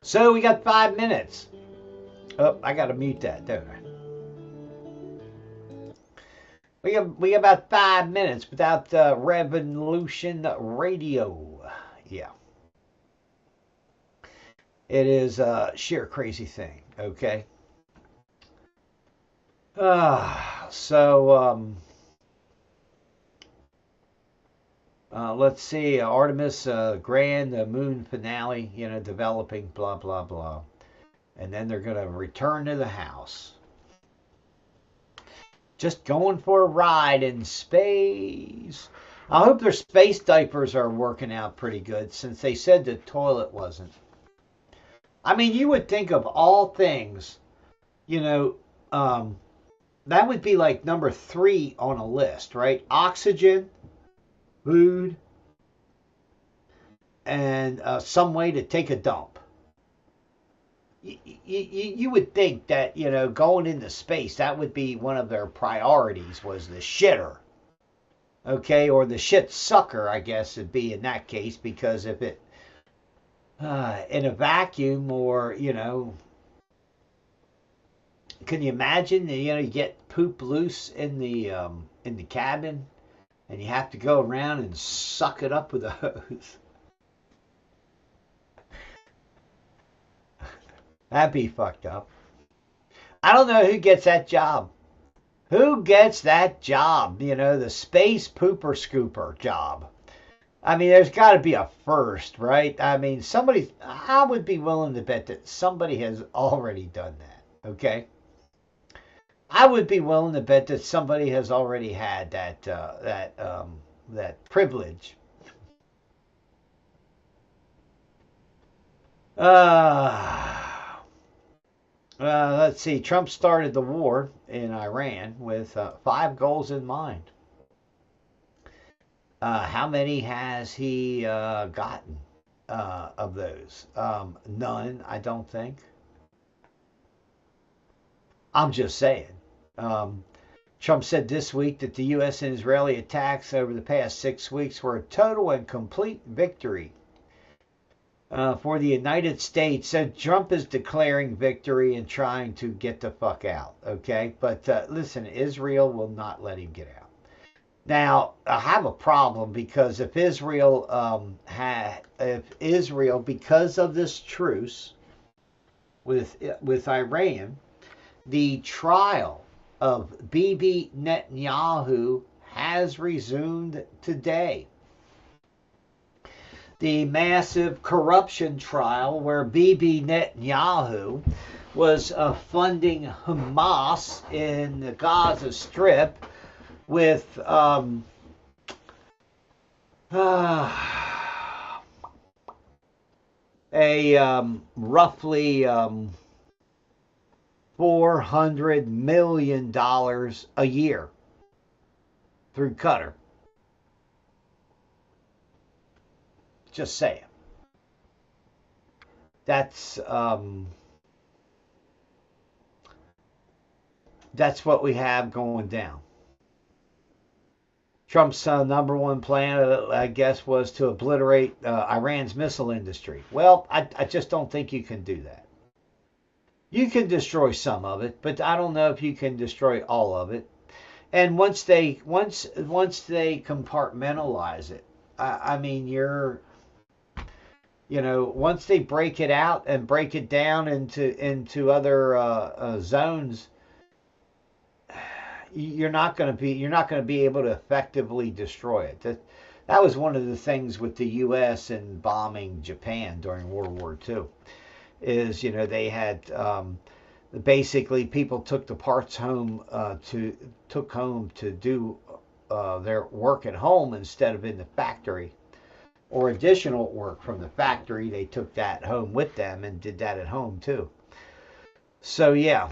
Speaker 1: So we got 5 minutes. Oh, I got to mute that, don't I? We got about 5 minutes without Revolution Radio. Yeah. It is a sheer crazy thing, okay? Let's see. Artemis Grand, the moon finale, developing, blah, blah, blah. And then they're going to return to the house. Just going for a ride in space. I hope their space diapers are working out pretty good, since they said the toilet wasn't. I mean, you would think of all things, that would be like number 3 on a list, right? Oxygen, food, and some way to take a dump. You would think that, going into space, that would be one of their priorities, was the shitter. Okay, or the shit sucker, I guess it'd be in that case, because if it, in a vacuum, or, can you imagine, you get poop loose in the cabin, and you have to go around and suck it up with a hose? That'd be fucked up. I don't know who gets that job. Who gets that job? The space pooper scooper job. I mean, there's got to be a first, right? I mean, I would be willing to bet that somebody has already done that, okay? I would be willing to bet that somebody has already had that privilege. Let's see. Trump started the war in Iran with 5 goals in mind. How many has he gotten of those? None, I don't think. I'm just saying. Trump said this week that the U.S. and Israeli attacks over the past 6 weeks were a total and complete victory for the United States. So Trump is declaring victory and trying to get the fuck out, okay? But listen, Israel will not let him get out. Now, I have a problem because if Israel, because of this truce with Iran, the trial of Bibi Netanyahu has resumed today. The massive corruption trial where Bibi Netanyahu was funding Hamas in the Gaza Strip with roughly $400 million a year through Qatar. Just saying. That's what we have going down. Trump's number one plan, I guess, was to obliterate Iran's missile industry. Well, I just don't think you can do that. You can destroy some of it, but I don't know if you can destroy all of it. And once they compartmentalize it, I mean, once they break it out and break it down into other zones, you're not going to be able to effectively destroy it. That was one of the things with the U.S. in bombing Japan during World War II. Is they had basically people took the parts home to do their work at home instead of in the factory, or additional work from the factory. They took that home with them and did that at home too. So yeah,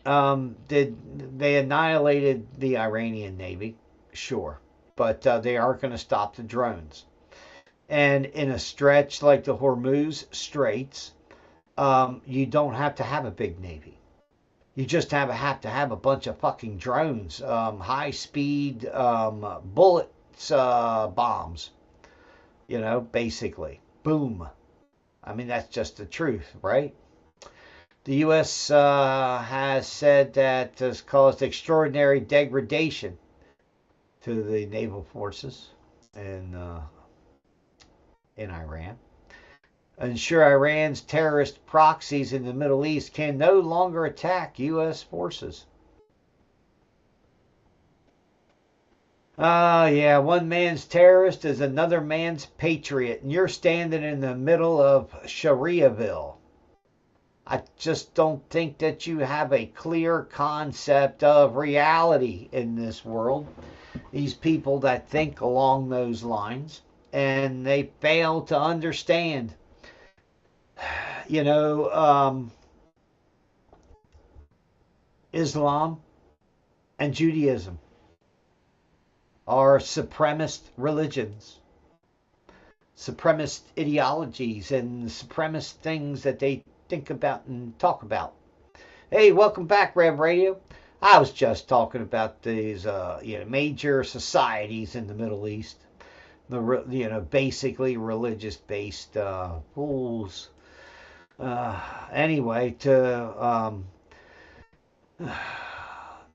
Speaker 1: they annihilated the Iranian Navy? Sure, but they aren't going to stop the drones. And in a stretch like the Hormuz Straits, you don't have to have a big navy. You just have to have a bunch of fucking drones, high-speed bullets, bombs. Basically, boom. I mean, that's just the truth, right? The U.S. has said that has caused extraordinary degradation to the naval forces in Iran. Ensure Iran's terrorist proxies in the Middle East can no longer attack U.S. forces. Yeah, one man's terrorist is another man's patriot, and you're standing in the middle of Shariaville. I just don't think that you have a clear concept of reality in this world. These people that think along those lines, and they fail to understand. Islam and Judaism are supremacist religions, supremacist ideologies, and supremacist things that they think about and talk about. Hey, welcome back, Rev Radio. I was just talking about these major societies in the Middle East. Basically religious-based fools. Anyway,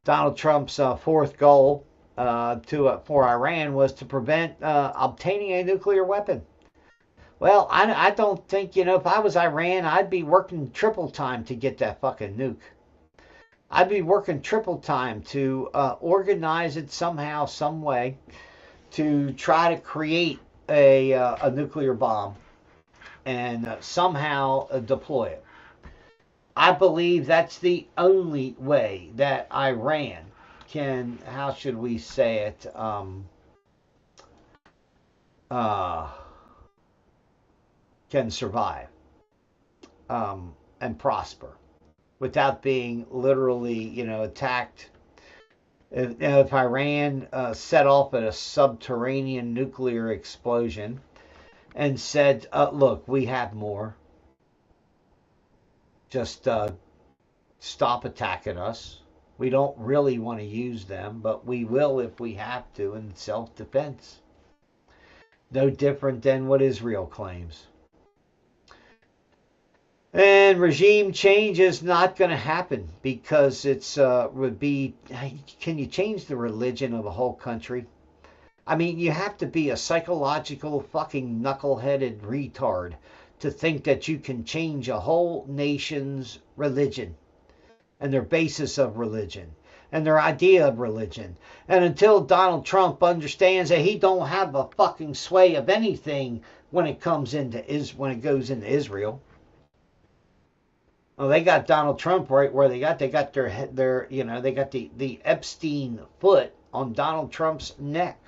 Speaker 1: Donald Trump's fourth goal for Iran was to prevent obtaining a nuclear weapon. Well, I don't think, if I was Iran, I'd be working triple time to get that fucking nuke. I'd be working triple time to organize it somehow, some way, to try to create a nuclear bomb and somehow deploy it. I believe that's the only way that Iran can, how should we say it, can survive and prosper without being literally, attacked. If Iran set off at a subterranean nuclear explosion and said, look, we have more. Just stop attacking us. We don't really want to use them, but we will if we have to in self-defense. No different than what Israel claims. And regime change is not going to happen because it's would be. Can you change the religion of a whole country? I mean, you have to be a psychological fucking knuckleheaded retard to think that you can change a whole nation's religion and their basis of religion and their idea of religion. And until Donald Trump understands that he don't have a fucking sway of anything when it goes into Israel. Well, they got Donald Trump right where they got their they got the Epstein foot on Donald Trump's neck.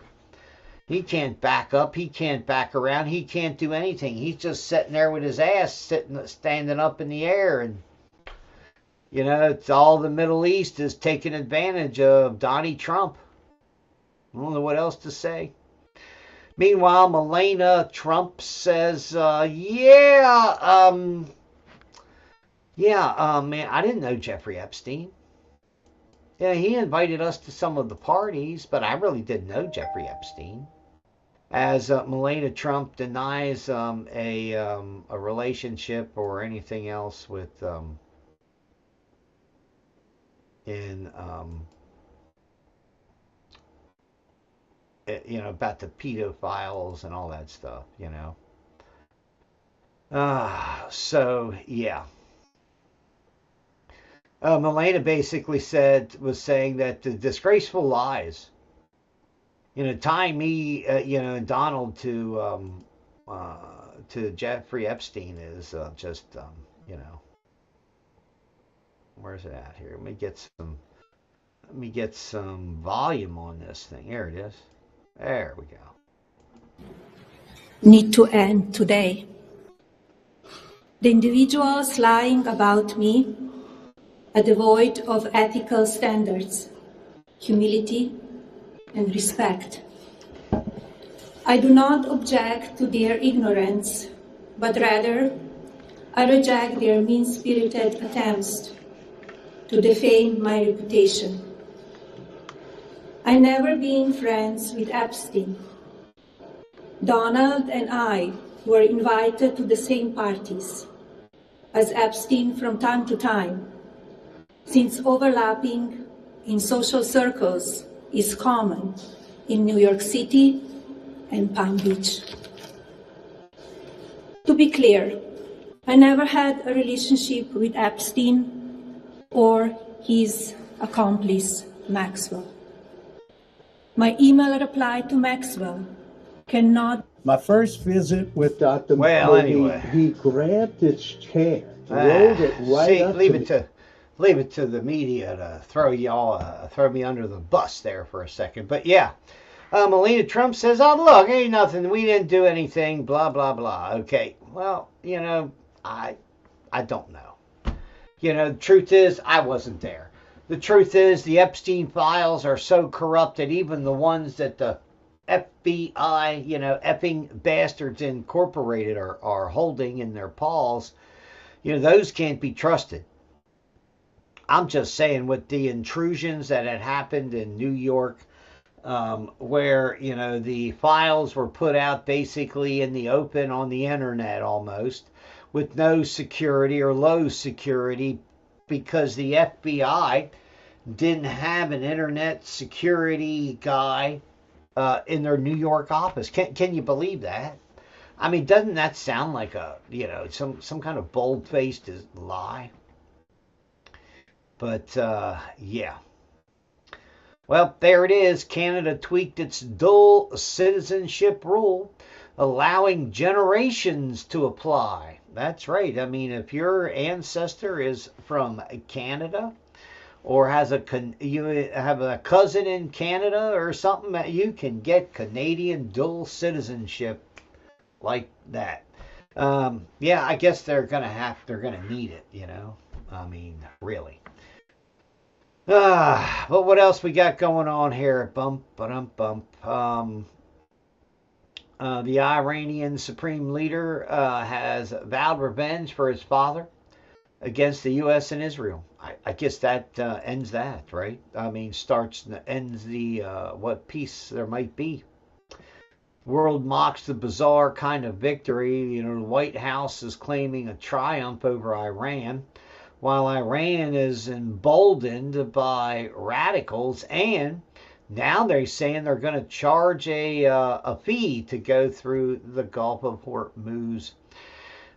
Speaker 1: He can't back up. He can't back around. He can't do anything. He's just sitting there with his ass standing up in the air. And, it's all the Middle East is taking advantage of Donnie Trump. I don't know what else to say. Meanwhile, Melania Trump says, man, I didn't know Jeffrey Epstein. Yeah, he invited us to some of the parties, but I really didn't know Jeffrey Epstein. As Melania Trump denies a relationship or anything else with about the pedophiles and all that stuff, So yeah. Melania basically was saying that the disgraceful lies, tying me, and Donald to Jeffrey Epstein is just, where's it at here? Let me get some volume on this thing. Here it is. There we go.
Speaker 6: Need to end today. The individuals lying about me are devoid of ethical standards, humility, and respect. I do not object to their ignorance, but rather I reject their mean-spirited attempts to defame my reputation. I never been friends with Epstein. Donald and I were invited to the same parties as Epstein from time to time, since overlapping in social circles is common in New York City and Palm Beach. To be clear, I never had a relationship with Epstein or his accomplice, Maxwell. My email reply to Maxwell cannot.
Speaker 7: My first visit with Dr.
Speaker 1: Well, anyway.
Speaker 7: He grabbed his chair, rolled it right up
Speaker 1: leave it to the media to throw me under the bus there for a second. But yeah, Melania Trump says, "Oh, look, ain't nothing. We didn't do anything. Blah blah blah." Okay, well, I don't know. The truth is, I wasn't there. The truth is, the Epstein files are so corrupt that even the ones that the FBI, effing bastards incorporated are holding in their paws, those can't be trusted. I'm just saying with the intrusions that had happened in New York, where, the files were put out basically in the open on the internet almost, with no security or low security, because the FBI didn't have an internet security guy in their New York office. Can you believe that? I mean, doesn't that sound like some kind of bold-faced lie? But yeah. Well, there it is. Canada tweaked its dual citizenship rule, allowing generations to apply. That's right. I mean, if your ancestor is from Canada or you have a cousin in Canada or something, that you can get Canadian dual citizenship like that. Yeah, I guess they're gonna need it, I mean, really. But what else we got going on here? The Iranian supreme leader has vowed revenge for his father, against the U.S. and Israel. I guess that ends that, right? I mean, ends the what peace there might be. World mocks the bizarre kind of victory. You know, the White House is claiming a triumph over Iran, while Iran is emboldened by radicals, and now they're saying they're going to charge a fee to go through the Gulf of Hormuz.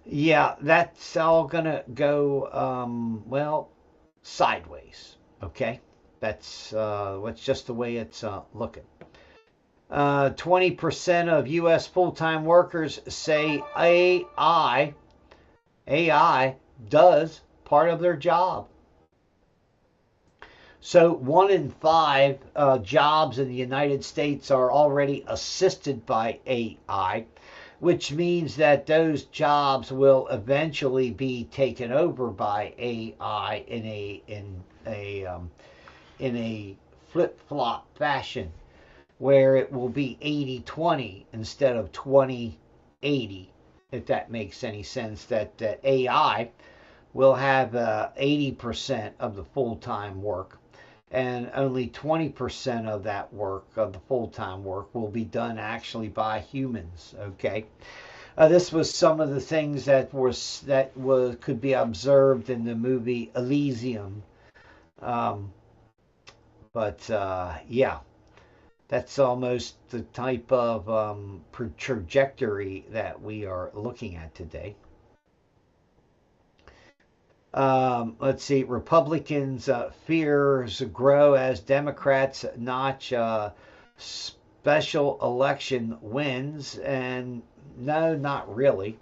Speaker 1: Yeah, that's all going to go, well, sideways. Okay? That's just the way it's looking. 20% of U.S. full-time workers say AI does part of their job. So 1 in 5 jobs in the United States are already assisted by AI, which means that those jobs will eventually be taken over by AI in a flip-flop fashion, where it will be 80-20 instead of 20-80, if that makes any sense, that AI will have 80% of the full-time work, and only 20% of that work, of the full-time work, will be done actually by humans. Okay, this was some of the things that could be observed in the movie Elysium, but yeah, that's almost the type of trajectory that we are looking at today. Let's see. Republicans' fears grow as Democrats notch special election wins. And no, not really.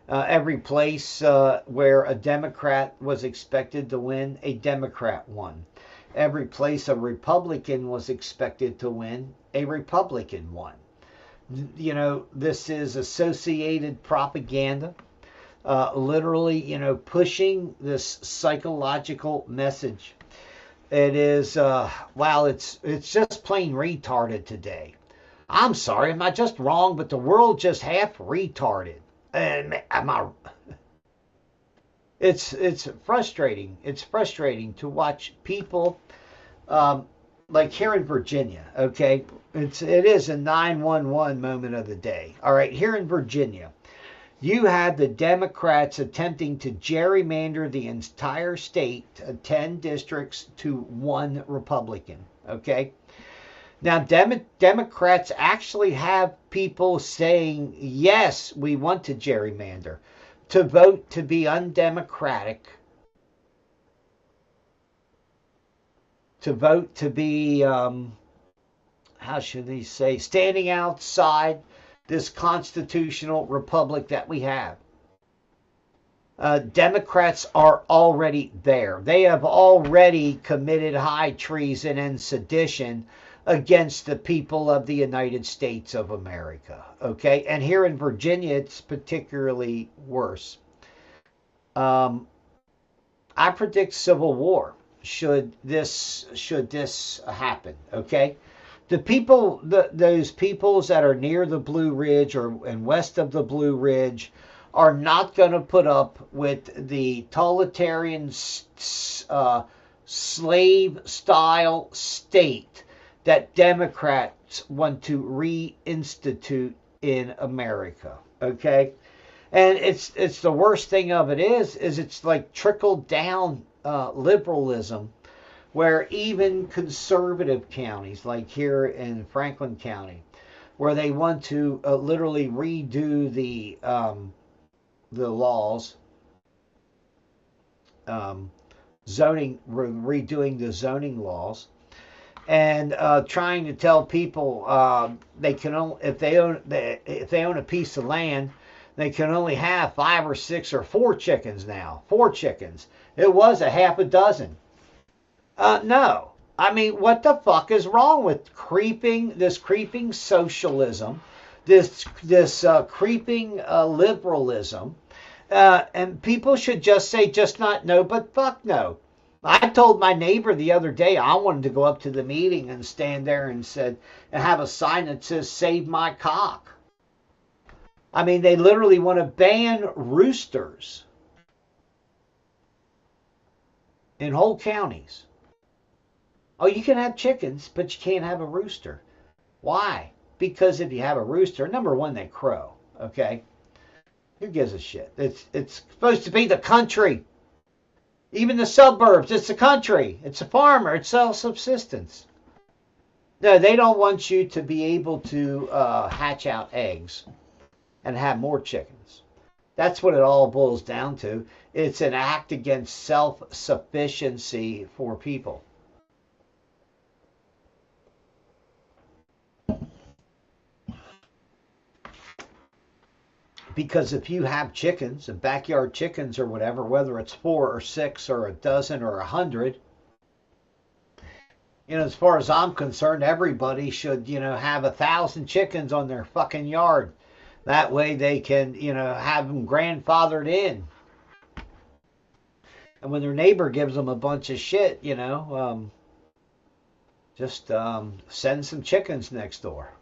Speaker 1: Every place where a Democrat was expected to win, a Democrat won. Every place a Republican was expected to win, a Republican won. You know, this is associated propaganda. Literally, pushing this psychological message. It is, wow, it's just plain retarded today. I'm sorry, am I just wrong? But the world just half retarded. And it's frustrating. It's frustrating to watch people, like here in Virginia. Okay, it is a 911 moment of the day. All right, here in Virginia, you had the Democrats attempting to gerrymander the entire state, 10 districts to 1 Republican. Okay? Now, Democrats actually have people saying, yes, we want to gerrymander, to vote to be undemocratic, to vote to be, how should they say, standing outside this constitutional republic that we have. Democrats are already there. They have already committed high treason and sedition against the people of the United States of America. Okay, and here in Virginia, it's particularly worse. I predict civil war should this happen. Okay. The people, those peoples that are near the Blue Ridge and west of the Blue Ridge are not going to put up with the totalitarian slave-style state that Democrats want to reinstitute in America. Okay, and it's the worst thing of it is it's like trickled down liberalism, where even conservative counties, like here in Franklin County, where they want to literally redo the laws, redoing the zoning laws, and trying to tell people they can only, if they own a piece of land, they can only have 5 or 6 or 4 chickens now. 4 chickens. It was a half a dozen. No. I mean, what the fuck is wrong with this creeping socialism, this creeping liberalism? And people should just say, just not no, but fuck no. I told my neighbor the other day I wanted to go up to the meeting and stand there and have a sign that says, save my cock. I mean, they literally want to ban roosters. in whole counties. Oh, you can have chickens, but you can't have a rooster. Why? Because if you have a rooster, number one, they crow. Okay? Who gives a shit? It's supposed to be the country. Even the suburbs, it's the country. It's a farmer. It's self-subsistence. No, they don't want you to be able to hatch out eggs and have more chickens. That's what it all boils down to. It's an act against self-sufficiency for people. Because if you have chickens, and backyard chickens or whatever, whether it's 4 or 6 or a dozen or 100, as far as I'm concerned, everybody should, have 1,000 chickens on their fucking yard. That way they can, have them grandfathered in. And when their neighbor gives them a bunch of shit, just send some chickens next door.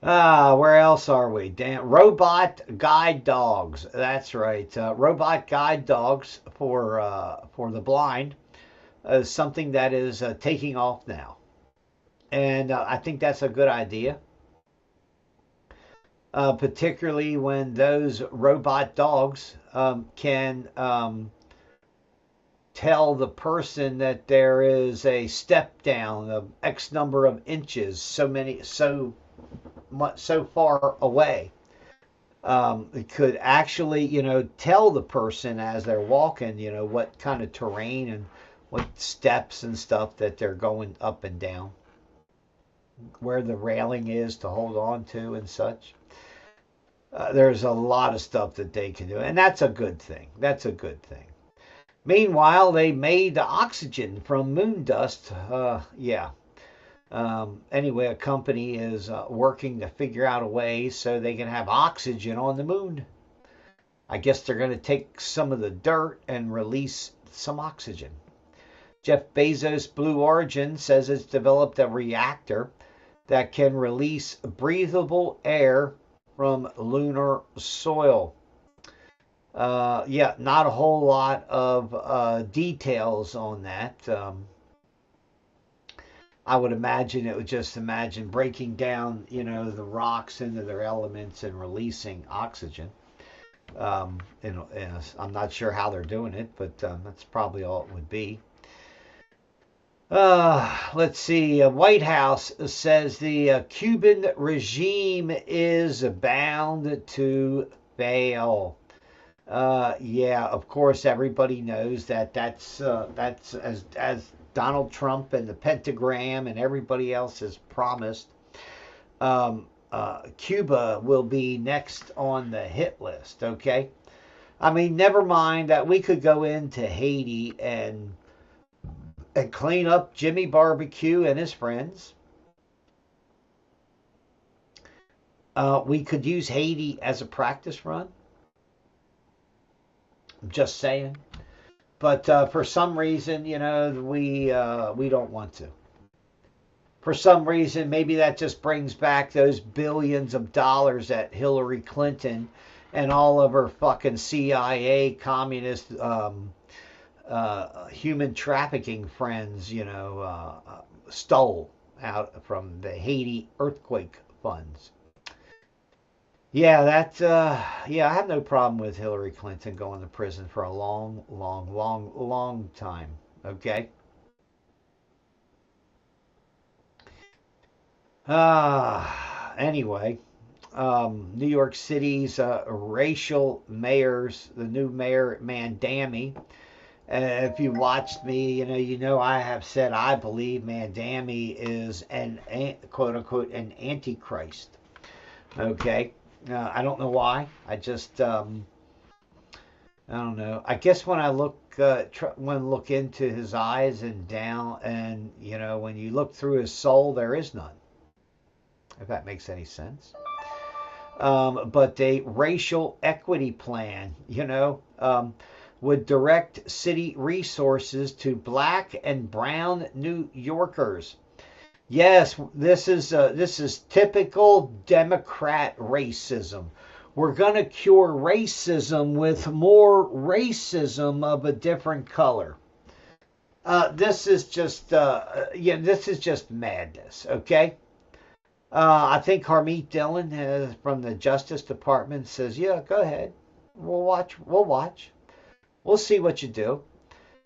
Speaker 1: Where else are we? Damn, robot guide dogs. That's right. Robot guide dogs for the blind is something that is taking off now. And I think that's a good idea. Particularly when those robot dogs can tell the person that there is a step down of X number of inches, so far away. It could actually, tell the person as they're walking, what kind of terrain and what steps and stuff that they're going up and down, where the railing is to hold on to and such. There's a lot of stuff that they can do, and that's a good thing. That's a good thing. Meanwhile, they made oxygen from moon dust. Anyway, a company is working to figure out a way so they can have oxygen on the moon. I guess they're going to take some of the dirt and release some oxygen. Jeff Bezos' Blue Origin says it's developed a reactor that can release breathable air from lunar soil. Not a whole lot of details on that. I would imagine it would just breaking down, the rocks into their elements and releasing oxygen. I'm not sure how they're doing it, but that's probably all it would be. Let's see. White House says the Cuban regime is bound to fail. Of course, everybody knows that's as Donald Trump and the Pentagram and everybody else has promised. Cuba will be next on the hit list, okay? I mean, never mind that we could go into Haiti and clean up Jimmy Barbecue and his friends. We could use Haiti as a practice run. I'm just saying. But for some reason, we don't want to. For some reason, maybe that just brings back those billions of dollars that Hillary Clinton and all of her fucking CIA communist human trafficking friends, stole out from the Haiti earthquake funds. I have no problem with Hillary Clinton going to prison for a long time. Okay. Anyway, New York City's racial mayors, the new mayor Mandami. If you watched me, I have said I believe Mandami is an quote unquote an antichrist. Okay. I don't know why. I just, I don't know. I guess when I look into his eyes and down, and when you look through his soul, there is none. If that makes any sense. But a racial equity plan, would direct city resources to black and brown New Yorkers. Yes, this is typical Democrat racism. we're going to cure racism with more racism of a different color. This is just madness, okay? I think Harmeet Dillon from the Justice Department says, yeah, go ahead. We'll watch. We'll see what you do.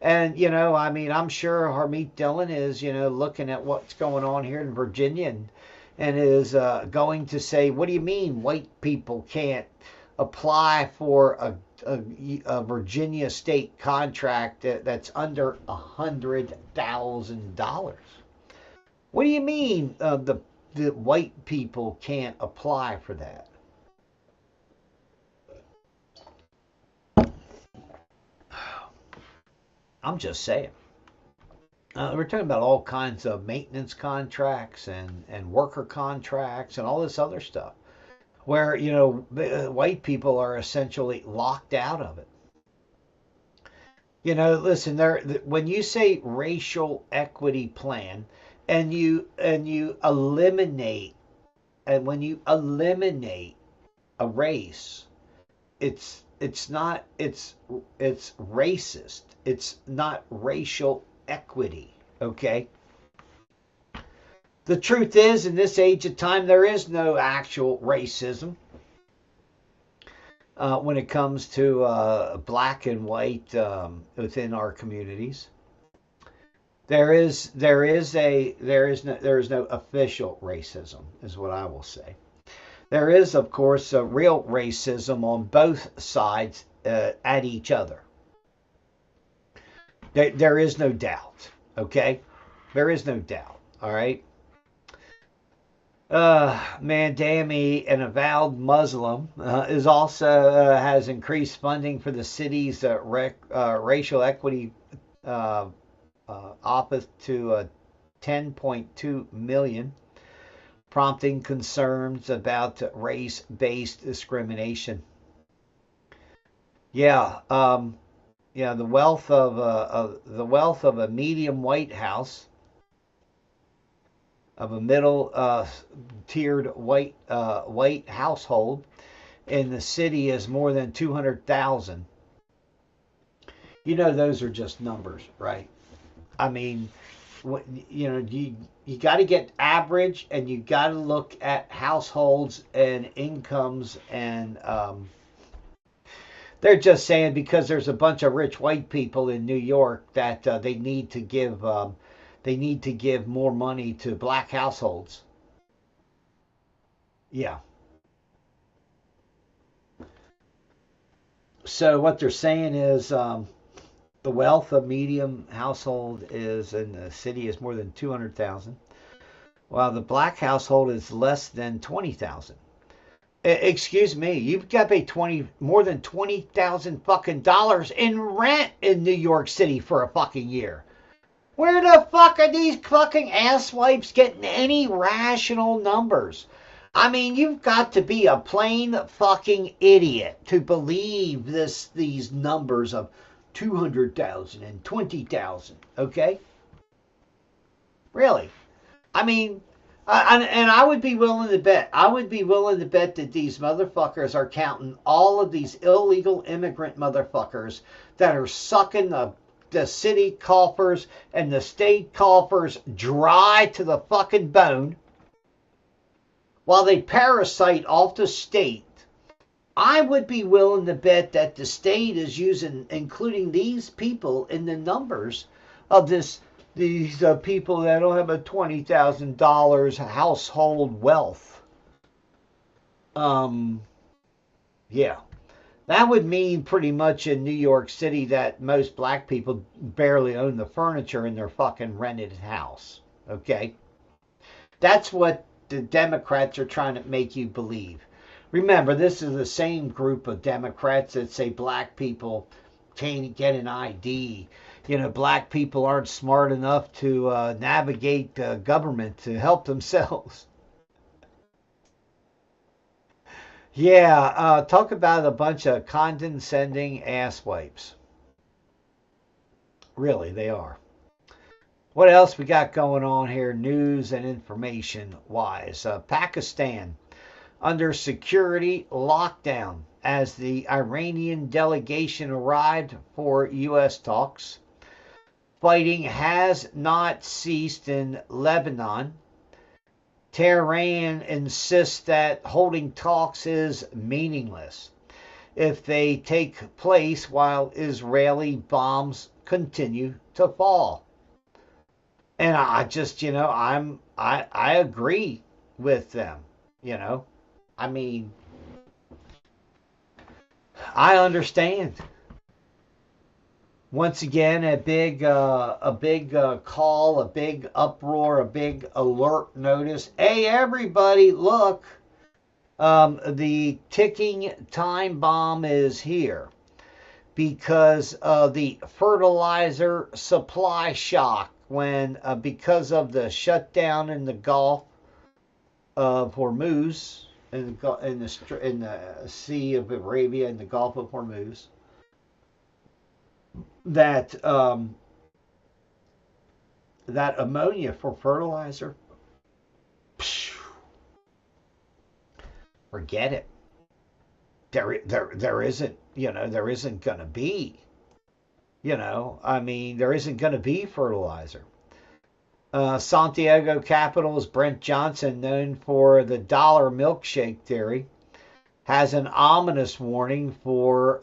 Speaker 1: And, I'm sure Harmeet Dillon is, looking at what's going on here in Virginia and is going to say, what do you mean white people can't apply for a Virginia state contract that's under $100,000? What do you mean the white people can't apply for that? I'm just saying. We're talking about all kinds of maintenance contracts and worker contracts and all this other stuff where, white people are essentially locked out of it. Listen, when you say racial equity plan and you eliminate, and when you eliminate a race, it's racist. It's not racial equity, okay? The truth is, in this age of time, there is no actual racism when it comes to black and white within our communities. There is no official racism, is what I will say. There is, of course, real racism on both sides at each other. There is no doubt, okay? There is no doubt, all right? Mandami, an avowed Muslim, is also has increased funding for the city's racial equity office to $10.2 million, prompting concerns about race-based discrimination. The wealth of a medium white house, of a middle tiered white household in the city is more than 200,000. Those are just numbers, right? I mean, you got to get average, and you got to look at households and incomes, and they're just saying because there's a bunch of rich white people in New York that they need to give more money to black households. Yeah. So what they're saying is the wealth of medium household is in the city is more than 200,000, while the black household is less than 20,000. Excuse me, you've got to pay more than $20,000 fucking dollars in rent in New York City for a fucking year. Where the fuck are these fucking asswipes getting any rational numbers? I mean, you've got to be a plain fucking idiot to believe these numbers of 200,000 and 20,000, okay? Really? I mean, and I would be willing to bet. That these motherfuckers are counting all of these illegal immigrant motherfuckers that are sucking the city coffers and the state coffers dry to the fucking bone while they parasite off the state. I would be willing to bet that the state is including these people in the numbers of these people that don't have a $20,000 household wealth. Yeah. That would mean pretty much in New York City that most black people barely own the furniture in their fucking rented house. Okay? That's what the Democrats are trying to make you believe. Remember, this is the same group of Democrats that say black people can't get an ID. Black people aren't smart enough to navigate government to help themselves. Yeah, talk about a bunch of condescending asswipes. Really, they are. What else we got going on here, news and information wise? Pakistan. under security lockdown as the Iranian delegation arrived for U.S. talks. Fighting has not ceased in Lebanon. Tehran insists that holding talks is meaningless if they take place while Israeli bombs continue to fall. And I just, I agree with them, I mean, I understand. Once again, a big call, a big uproar, a big alert notice. Hey, everybody, look, the ticking time bomb is here because of the fertilizer supply shock because of the shutdown in the Gulf of Hormuz, in the Sea of Arabia and the Gulf of Hormuz, that ammonia for fertilizer, forget it. There isn't going to be, there isn't going to be fertilizer. Santiago Capital's Brent Johnson, known for the dollar milkshake theory, has an ominous warning for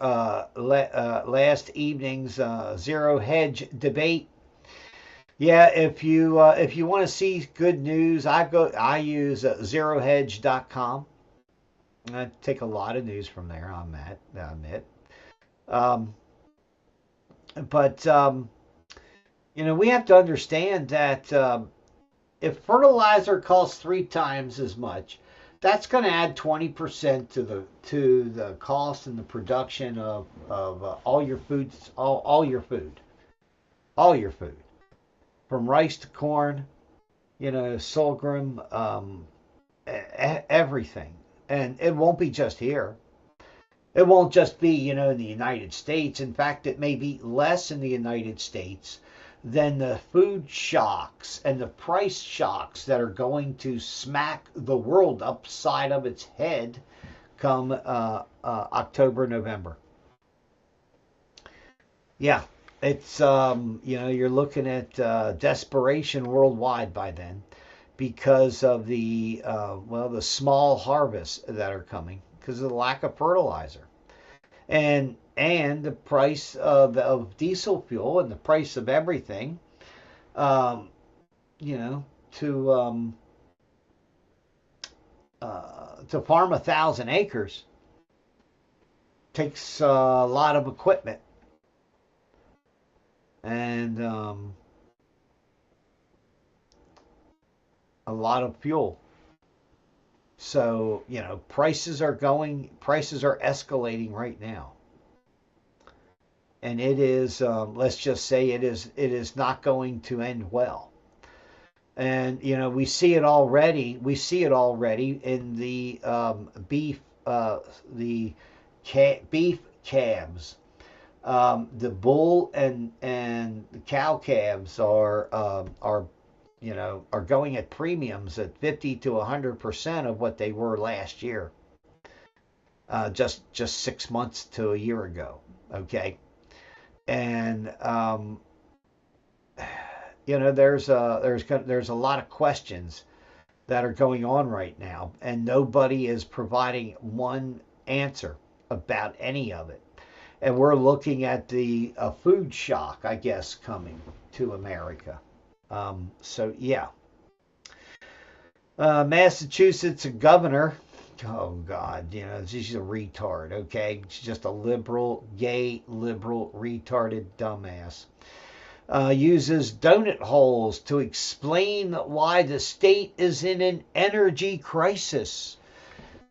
Speaker 1: last evening's zero hedge debate. Yeah, if you want to see good news, I use zerohedge.com. I take a lot of news from there on that, I admit. We have to understand that if fertilizer costs 3 times as much, that's going to add 20% to the cost and the production of all your foods, all your food, from rice to corn, sorghum, everything. And it won't be just here. It won't just be, in the United States. In fact, it may be less in the United States than the food shocks and the price shocks that are going to smack the world upside of its head come October, November. Yeah, it's, you're looking at desperation worldwide by then because of the small harvests that are coming because of the lack of fertilizer. And the price of diesel fuel and the price of everything, to farm 1,000 acres takes a lot of equipment and a lot of fuel. So, prices are escalating right now. And it is, let's just say it is not going to end well. And, we see it already. We see it already in the beef calves. The bull and the cow calves are going at premiums at 50 to 100% of what they were last year. Just 6 months to a year ago. Okay. And there's a lot of questions that are going on right now, and nobody is providing one answer about any of it. And we're looking at the food shock, I guess, coming to America. Massachusetts governor, oh God, she's a retard, okay? She's just a gay liberal, retarded dumbass. Uses donut holes to explain why the state is in an energy crisis.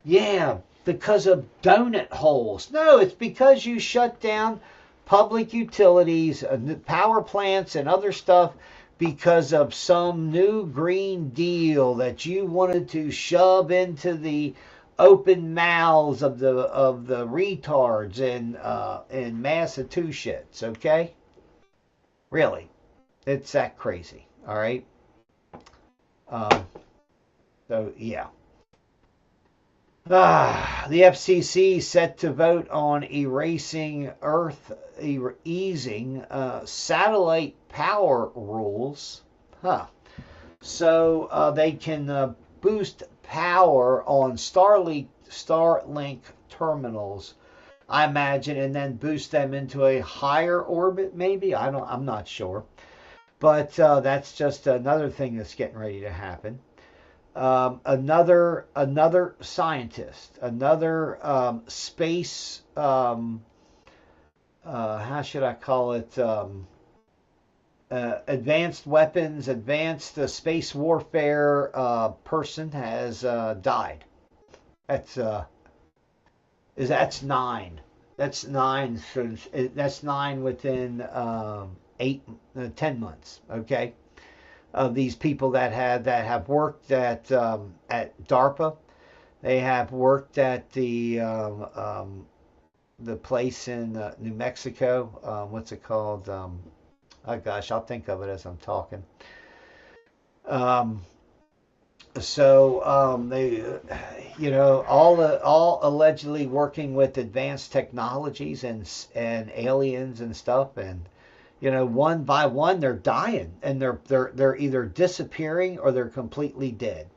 Speaker 1: Yeah, because of donut holes. No, it's because you shut down public utilities, power plants, and other stuff because of some new Green Deal that you wanted to shove into the open mouths of the retards in Massachusetts. Okay, really, it's that crazy. All right. So yeah. The FCC set to vote on easing satellite power rules. Huh. So they can boost power on Starlink terminals, I imagine, and then boost them into a higher orbit. Maybe I'm not sure, but that's just another thing that's getting ready to happen. Another scientist, another space. How should I call it? Advanced weapons, advanced space warfare person has died. That's that's nine. That's nine. That's nine within 10 months. Okay, of these people that have worked at DARPA. They have worked at the place in New Mexico. What's it called? Oh gosh, I'll think of it as I'm talking. They, all allegedly working with advanced technologies and aliens and stuff, and one by one they're dying, and they're either disappearing or they're completely dead,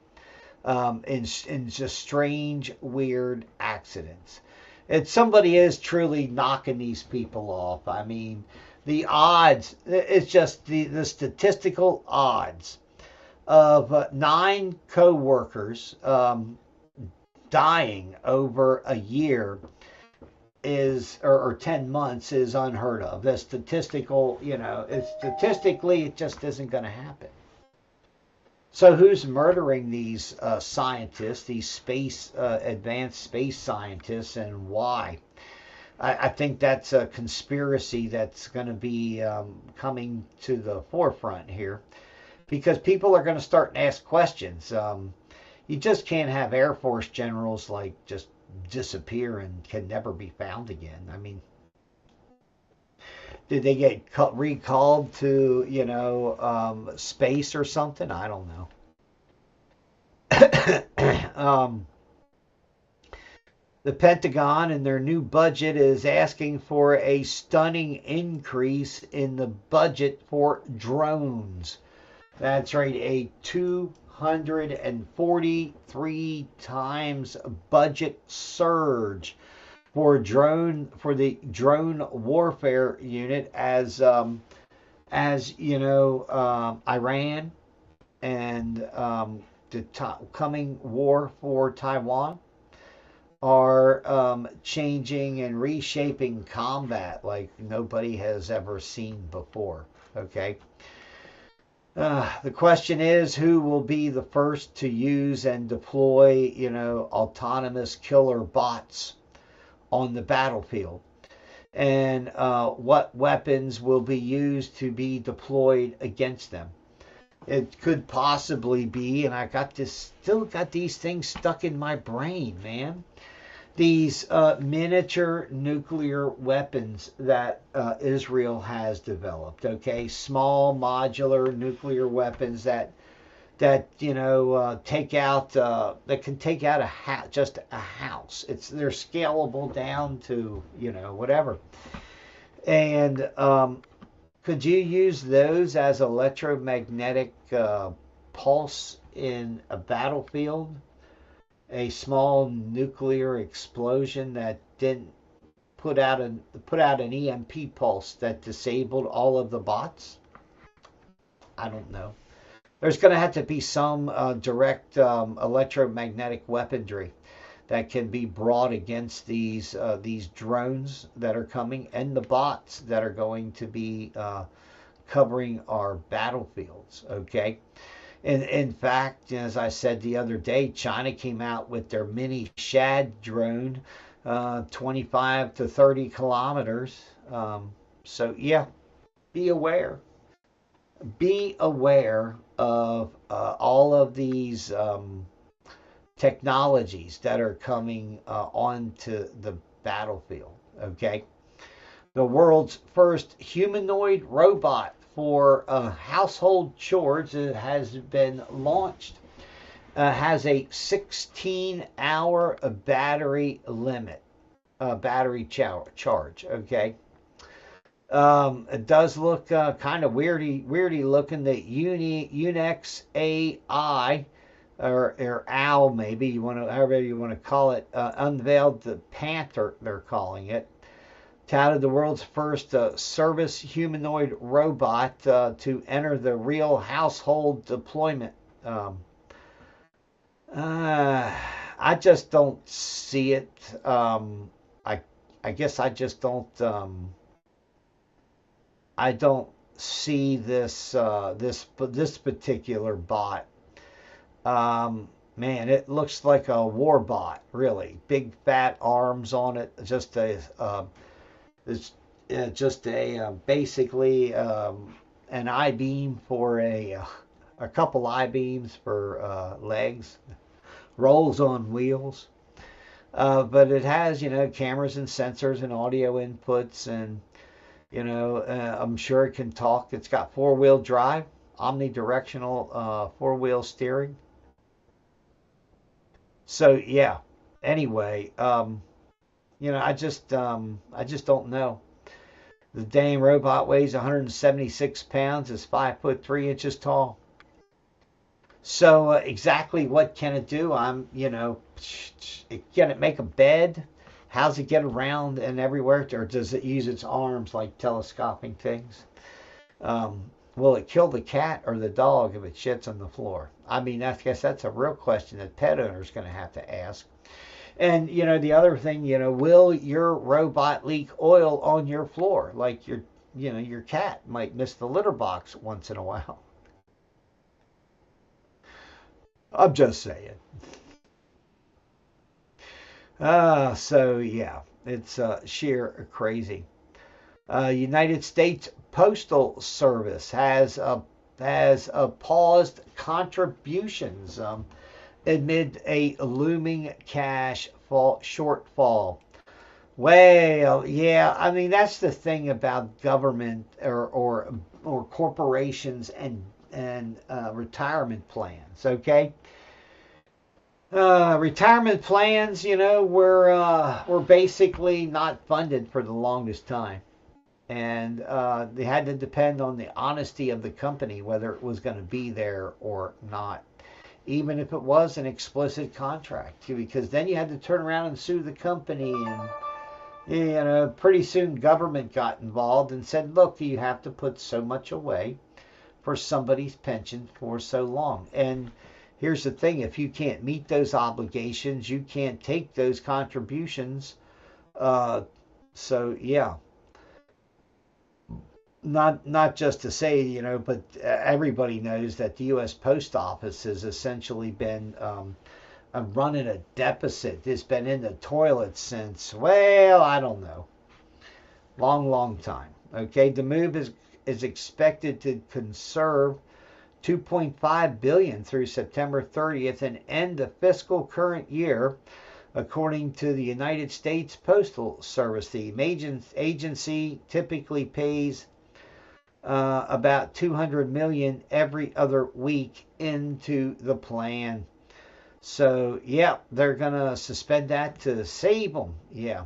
Speaker 1: in just strange, weird accidents. And somebody is truly knocking these people off. I mean, the odds, it's just the statistical odds of 9 co-workers dying over a year or 10 months is unheard of. The statistical, statistically, it just isn't going to happen. So who's murdering these scientists, these advanced space scientists, and why? I think that's a conspiracy that's going to be coming to the forefront here, because people are going to start and ask questions. You just can't have Air Force generals just disappear and can never be found again. I mean, did they get recalled to space or something? I don't know. The Pentagon in their new budget is asking for a stunning increase in the budget for drones. That's right, a 243 times budget surge for the drone warfare unit, as Iran and the coming war for Taiwan are changing and reshaping combat like nobody has ever seen before. Okay. The question is, who will be the first to use and deploy, autonomous killer bots on the battlefield, and what weapons will be used to be deployed against them. It could possibly be, and I still got these things stuck in my brain, man. These miniature nuclear weapons that Israel has developed. Okay, small modular nuclear weapons that take out that can take out just a house. They're scalable down to whatever. And could you use those as electromagnetic pulse in a battlefield? A small nuclear explosion that didn't put out an EMP pulse that disabled all of the bots? I don't know. There's going to have to be some direct electromagnetic weaponry that can be brought against these drones that are coming, and the bots that are going to be covering our battlefields. Okay. In fact, as I said the other day, China came out with their mini Shad drone, 25 to 30 kilometers. So yeah, be aware. Be aware of all of these technologies that are coming onto the battlefield. Okay, the world's first humanoid robot for household chores has been launched. has a 16-hour battery limit, battery charge. Okay. It does look kind of weirdy looking. The Unix AI, or OWL, maybe however you want to call it, unveiled the Panther, they're calling it. Touted the world's first service humanoid robot to enter the real household deployment. I just don't see it. I guess I just don't. I don't see this this particular bot. Man, it looks like a war bot, really. Big fat arms on it. Just a basically an I-beam for a couple I-beams for legs. Rolls on wheels. But it has, cameras and sensors and audio inputs, and I'm sure it can talk. It's got four-wheel drive, omnidirectional four-wheel steering. So yeah. Anyway, I just don't know. The dang robot weighs 176 pounds, is 5'3" tall. So exactly what can it do? Can it make a bed? How's it get around and everywhere? Or does it use its arms like telescoping things? Will it kill the cat or the dog if it shits on the floor? I guess that's a real question that pet owners going to have to ask. And, the other thing, will your robot leak oil on your floor? Like your cat might miss the litter box once in a while. I'm just saying. So yeah, it's sheer crazy. United States Postal Service has paused contributions amid a looming cash shortfall. Well, yeah, that's the thing about government or corporations and retirement plans. Okay. Retirement plans, were basically not funded for the longest time. And they had to depend on the honesty of the company, whether it was going to be there or not. Even if it was an explicit contract, because then you had to turn around and sue the company. And, pretty soon government got involved and said, look, you have to put so much away for somebody's pension for so long. And here's the thing, if you can't meet those obligations, you can't take those contributions. So yeah, not just to say, but everybody knows that the U.S. Post Office has essentially been running a deficit. It's been in the toilet since, well, I don't know, long time. Okay, the move is expected to conserve $2.5 billion through September 30th and end the fiscal current year, according to the United States Postal Service. The agency typically pays about $200 million every other week into the plan. So yeah, they're gonna suspend that to save them. Yeah,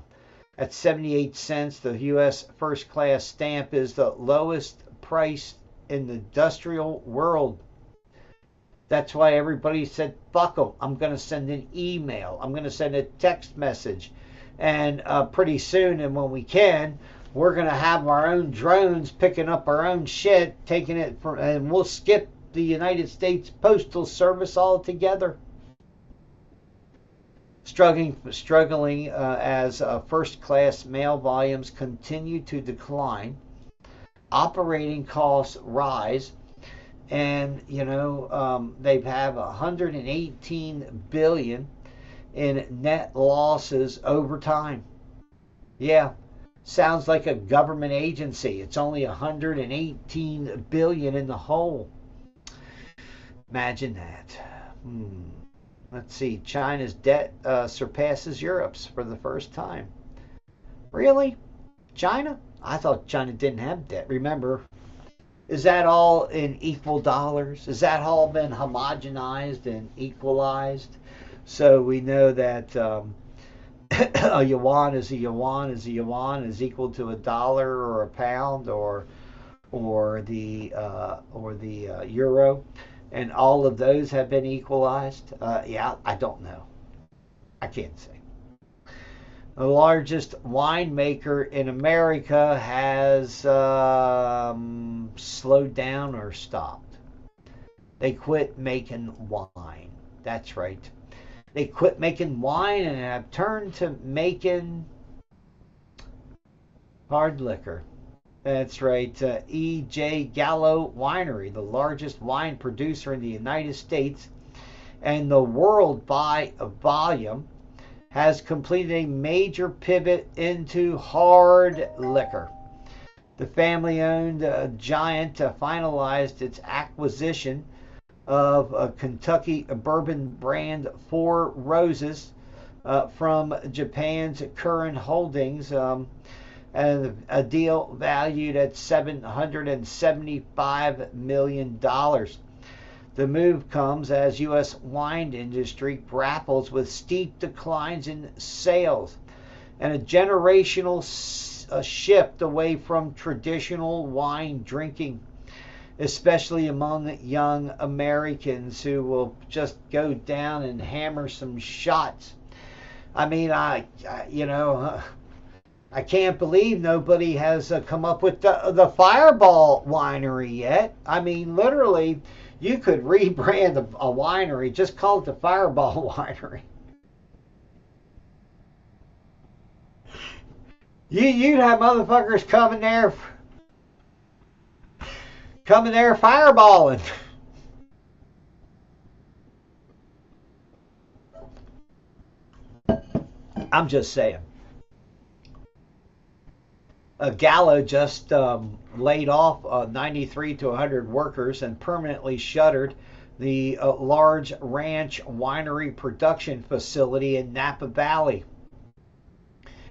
Speaker 1: at 78 cents, the U.S. first class stamp is the lowest price in the industrial world. That's why everybody said, fuck them. I'm going to send an email. I'm going to send a text message. And pretty soon, and when we can, we're going to have our own drones picking up our own shit, taking it from, and we'll skip the United States Postal Service altogether. Struggling as first-class mail volumes continue to decline. Operating costs rise, and they've have $118 billion in net losses over time. Yeah, sounds like a government agency. It's only $118 billion in the hole. Imagine that. Let's see. China's debt surpasses Europe's for the first time. Really? China? I thought China didn't have debt. Remember, Is that all in equal dollars? Has that all been homogenized and equalized? So we know that a yuan is a yuan is a yuan is equal to a dollar or a pound or the euro, and all of those have been equalized. Yeah, I don't know. I can't say. The largest winemaker in America has slowed down or stopped. They quit making wine. That's right. They quit making wine and have turned to making hard liquor. That's right. E.J. Gallo Winery, the largest wine producer in the United States and the world by volume, has completed a major pivot into hard liquor. The family-owned giant finalized its acquisition of a Kentucky bourbon brand Four Roses from Japan's Current Holdings, and a deal valued at $775 million. The move comes as U.S. wine industry grapples with steep declines in sales and a generational shift away from traditional wine drinking, especially among young Americans who will just go down and hammer some shots. I mean, I can't believe nobody has come up with the Fireball winery yet. I mean, literally, you could rebrand a winery, just call it the Fireball winery. You'd have motherfuckers coming there fireballing. I'm just saying. Gallo just laid off 93 to 100 workers and permanently shuttered the large ranch winery production facility in Napa Valley.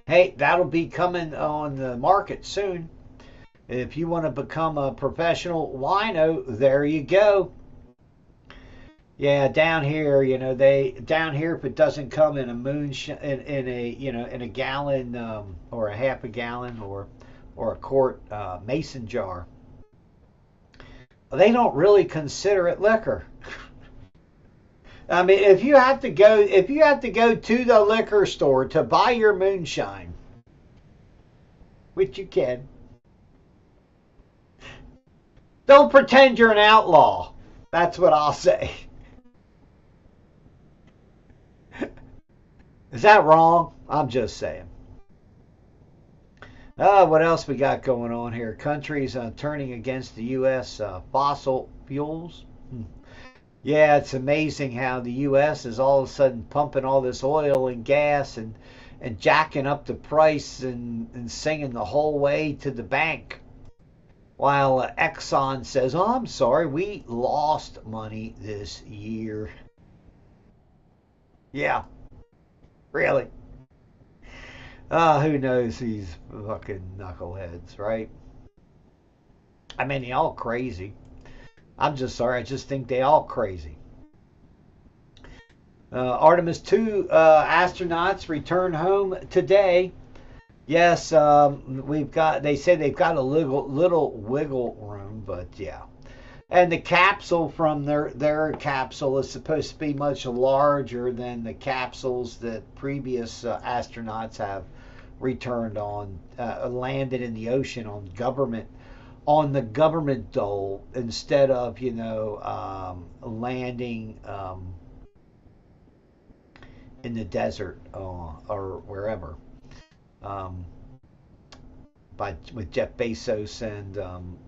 Speaker 1: Hey, that'll be coming on the market soon. If you want to become a professional wino, there you go. Yeah, down here, down here, if it doesn't come in a in a gallon or a half a gallon or a quart mason jar, they don't really consider it liquor. I mean, if you have to go to the liquor store to buy your moonshine, which you can, don't pretend you're an outlaw. That's what I'll say. Is that wrong? I'm just saying. What else we got going on here? Countries turning against the U.S. Fossil fuels. Yeah, it's amazing how the U.S. is all of a sudden pumping all this oil and gas and jacking up the price and singing the whole way to the bank. While Exxon says, oh, I'm sorry, we lost money this year. Yeah, really. Who knows these fucking knuckleheads, right? I mean, they all crazy. I'm just sorry, I just think they all crazy. Artemis 2 astronauts return home today. Yes, they say they've got a little wiggle room, but yeah. And the capsule from their capsule is supposed to be much larger than the capsules that previous astronauts have returned on, landed in the ocean on the government dole instead of landing in the desert or wherever. With Jeff Bezos and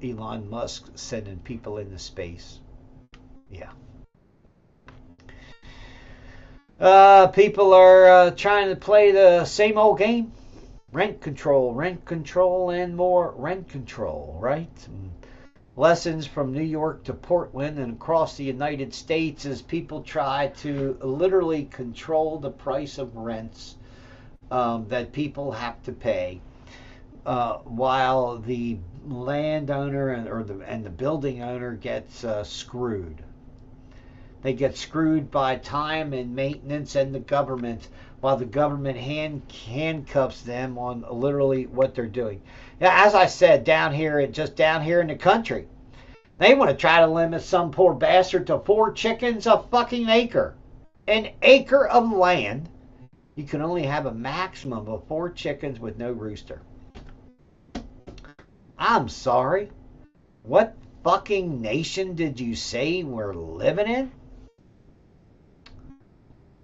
Speaker 1: Elon Musk sending people into space. Yeah. People are trying to play the same old game. Rent control, and more rent control, right? Lessons from New York to Portland and across the United States as people try to literally control the price of rents that people have to pay. While the landowner and the building owner gets screwed. They get screwed by time and maintenance and the government, while the government handcuffs them on literally what they're doing. Now, as I said, down here in the country, they want to try to limit some poor bastard to 4 chickens a fucking acre. An acre of land. You can only have a maximum of 4 chickens with no rooster. I'm sorry. What fucking nation did you say we're living in?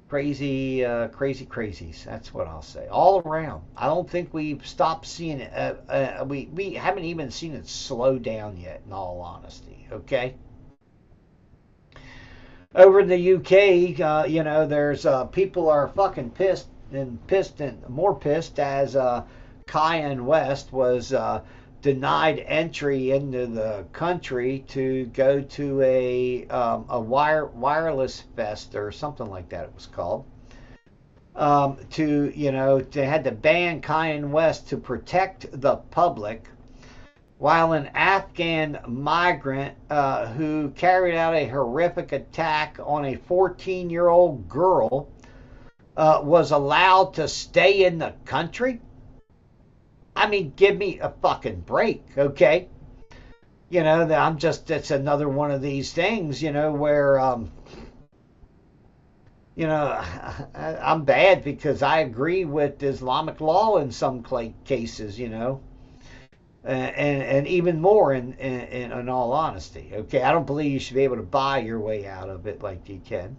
Speaker 1: Crazies. That's what I'll say. All around. I don't think we've stopped seeing it. We haven't even seen it slow down yet, in all honesty. Okay? Over in the UK, there's people are fucking pissed and more pissed as Kanye West was denied entry into the country to go to a wireless fest or something like that it was called. They had to ban Kanye West to protect the public, while an Afghan migrant who carried out a horrific attack on a 14-year-old girl was allowed to stay in the country. I mean, give me a fucking break, okay? It's another one of these things, where, I'm bad because I agree with Islamic law in some cases, and even more in all honesty, okay? I don't believe you should be able to buy your way out of it like you can.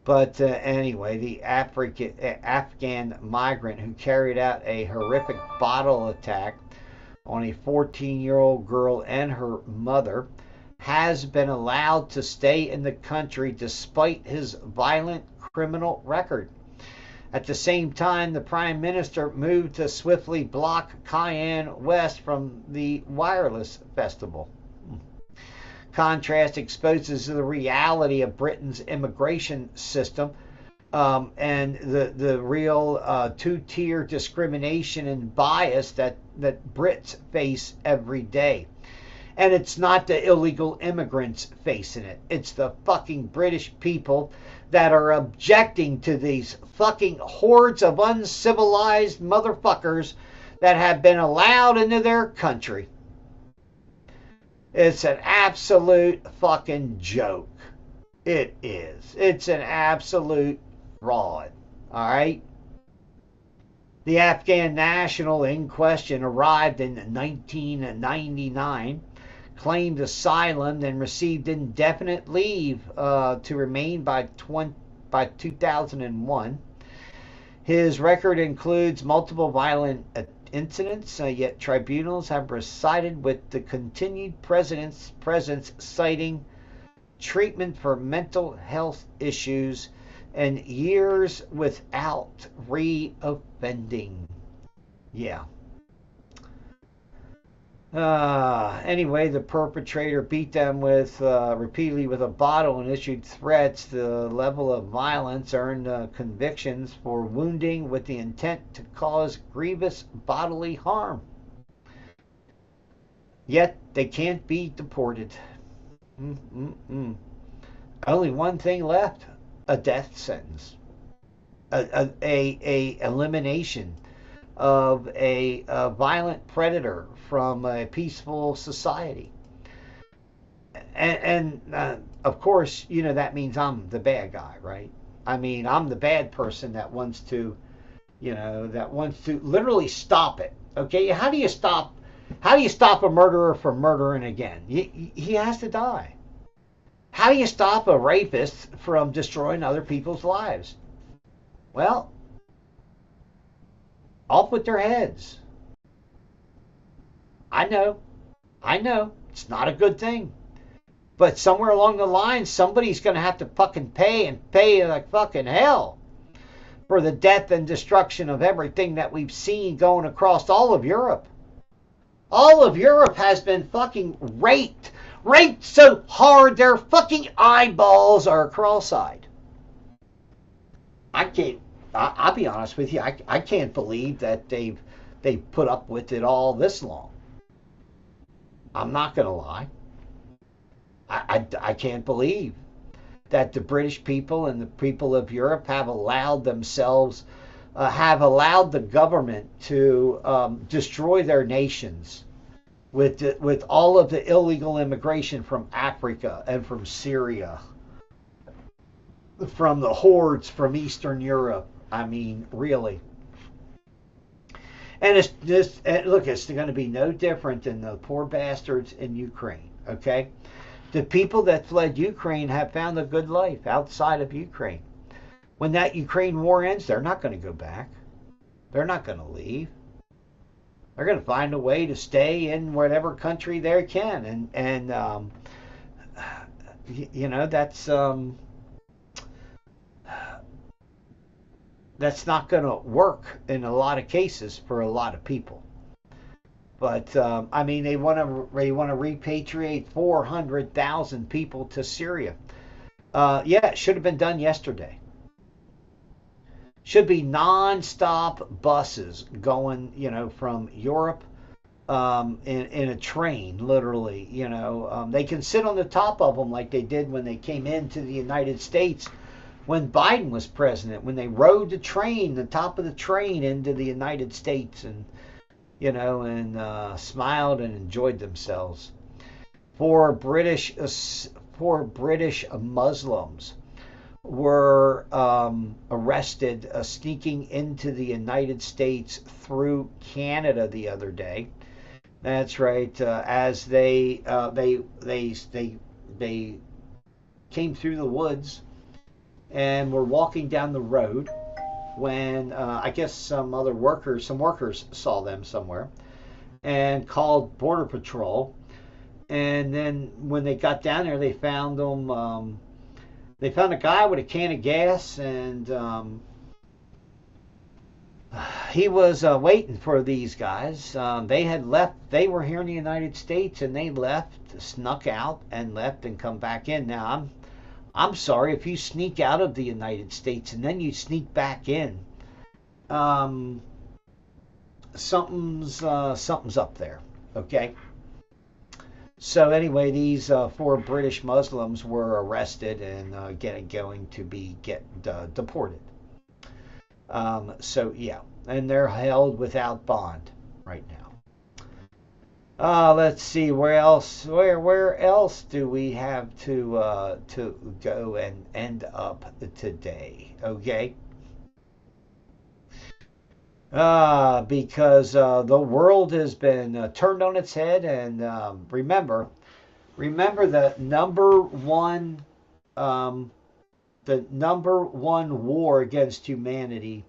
Speaker 1: But anyway, the Afghan migrant who carried out a horrific bottle attack on a 14-year-old girl and her mother has been allowed to stay in the country despite his violent criminal record. At the same time, the Prime Minister moved to swiftly block Kanye West from the wireless festival. Contrast exposes the reality of Britain's immigration system and the real two-tier discrimination and bias that Brits face every day. And it's not the illegal immigrants facing it. It's the fucking British people that are objecting to these fucking hordes of uncivilized motherfuckers that have been allowed into their country. It's an absolute fucking joke. It is. It's an absolute fraud. All right? The Afghan national in question arrived in 1999, claimed asylum, and received indefinite leave to remain by 2001. His record includes multiple violent incidents, yet tribunals have sided with the continued president's presence, citing treatment for mental health issues and years without re-offending. Yeah. Anyway, the perpetrator beat them with repeatedly with a bottle and issued threats. The level of violence earned convictions for wounding with the intent to cause grievous bodily harm. Yet they can't be deported. Only one thing left: a death sentence, a elimination of a violent predator from a peaceful society. And of course, that means I'm the bad guy, right? I mean, I'm the bad person that wants to, literally stop it. Okay, how do you stop a murderer from murdering again? He has to die. How do you stop a rapist from destroying other people's lives? Well, off with their heads. I know. It's not a good thing. But somewhere along the line, somebody's going to have to fucking pay like fucking hell for the death and destruction of everything that we've seen going across all of Europe. All of Europe has been fucking raped. Raped so hard their fucking eyeballs are cross-eyed. I'll be honest with you, I can't believe that they've put up with it all this long. I'm not going to lie. I can't believe that the British people and the people of Europe have allowed themselves, have allowed the government to destroy their nations with all of the illegal immigration from Africa and from Syria, from the hordes from Eastern Europe. I mean, really. And it's just, look, it's going to be no different than the poor bastards in Ukraine, okay? The people that fled Ukraine have found a good life outside of Ukraine. When that Ukraine war ends, they're not going to go back. They're not going to leave. They're going to find a way to stay in whatever country they can. And you know, that's not going to work in a lot of cases for a lot of people. But I mean, they want to repatriate 400,000 people to Syria. Yeah, it should have been done yesterday. Should be non-stop buses going, you know, from Europe in a train, literally. You know, they can sit on the top of them like they did when they came into the United States when Biden was president. When they rode the top of the train into the United States, and you know, and smiled and enjoyed themselves. Four British Muslims were arrested sneaking into the United States through Canada the other day. That's right, as they came through the woods and were walking down the road when I guess some workers saw them somewhere and called Border Patrol. And then when they got down there, they found them. They found a guy with a can of gas, and he was waiting for these guys. They had left. They were here in the United States, and they left, snuck out, and left and come back in. Now, I'm sorry, if you sneak out of the United States and then you sneak back in, something's up there. Okay. So anyway, these four British Muslims were arrested and going to be deported. So yeah, and they're held without bond right now. Let's see, where else do we have to go and end up today? Okay. Because the world has been turned on its head, and remember the number one war against humanity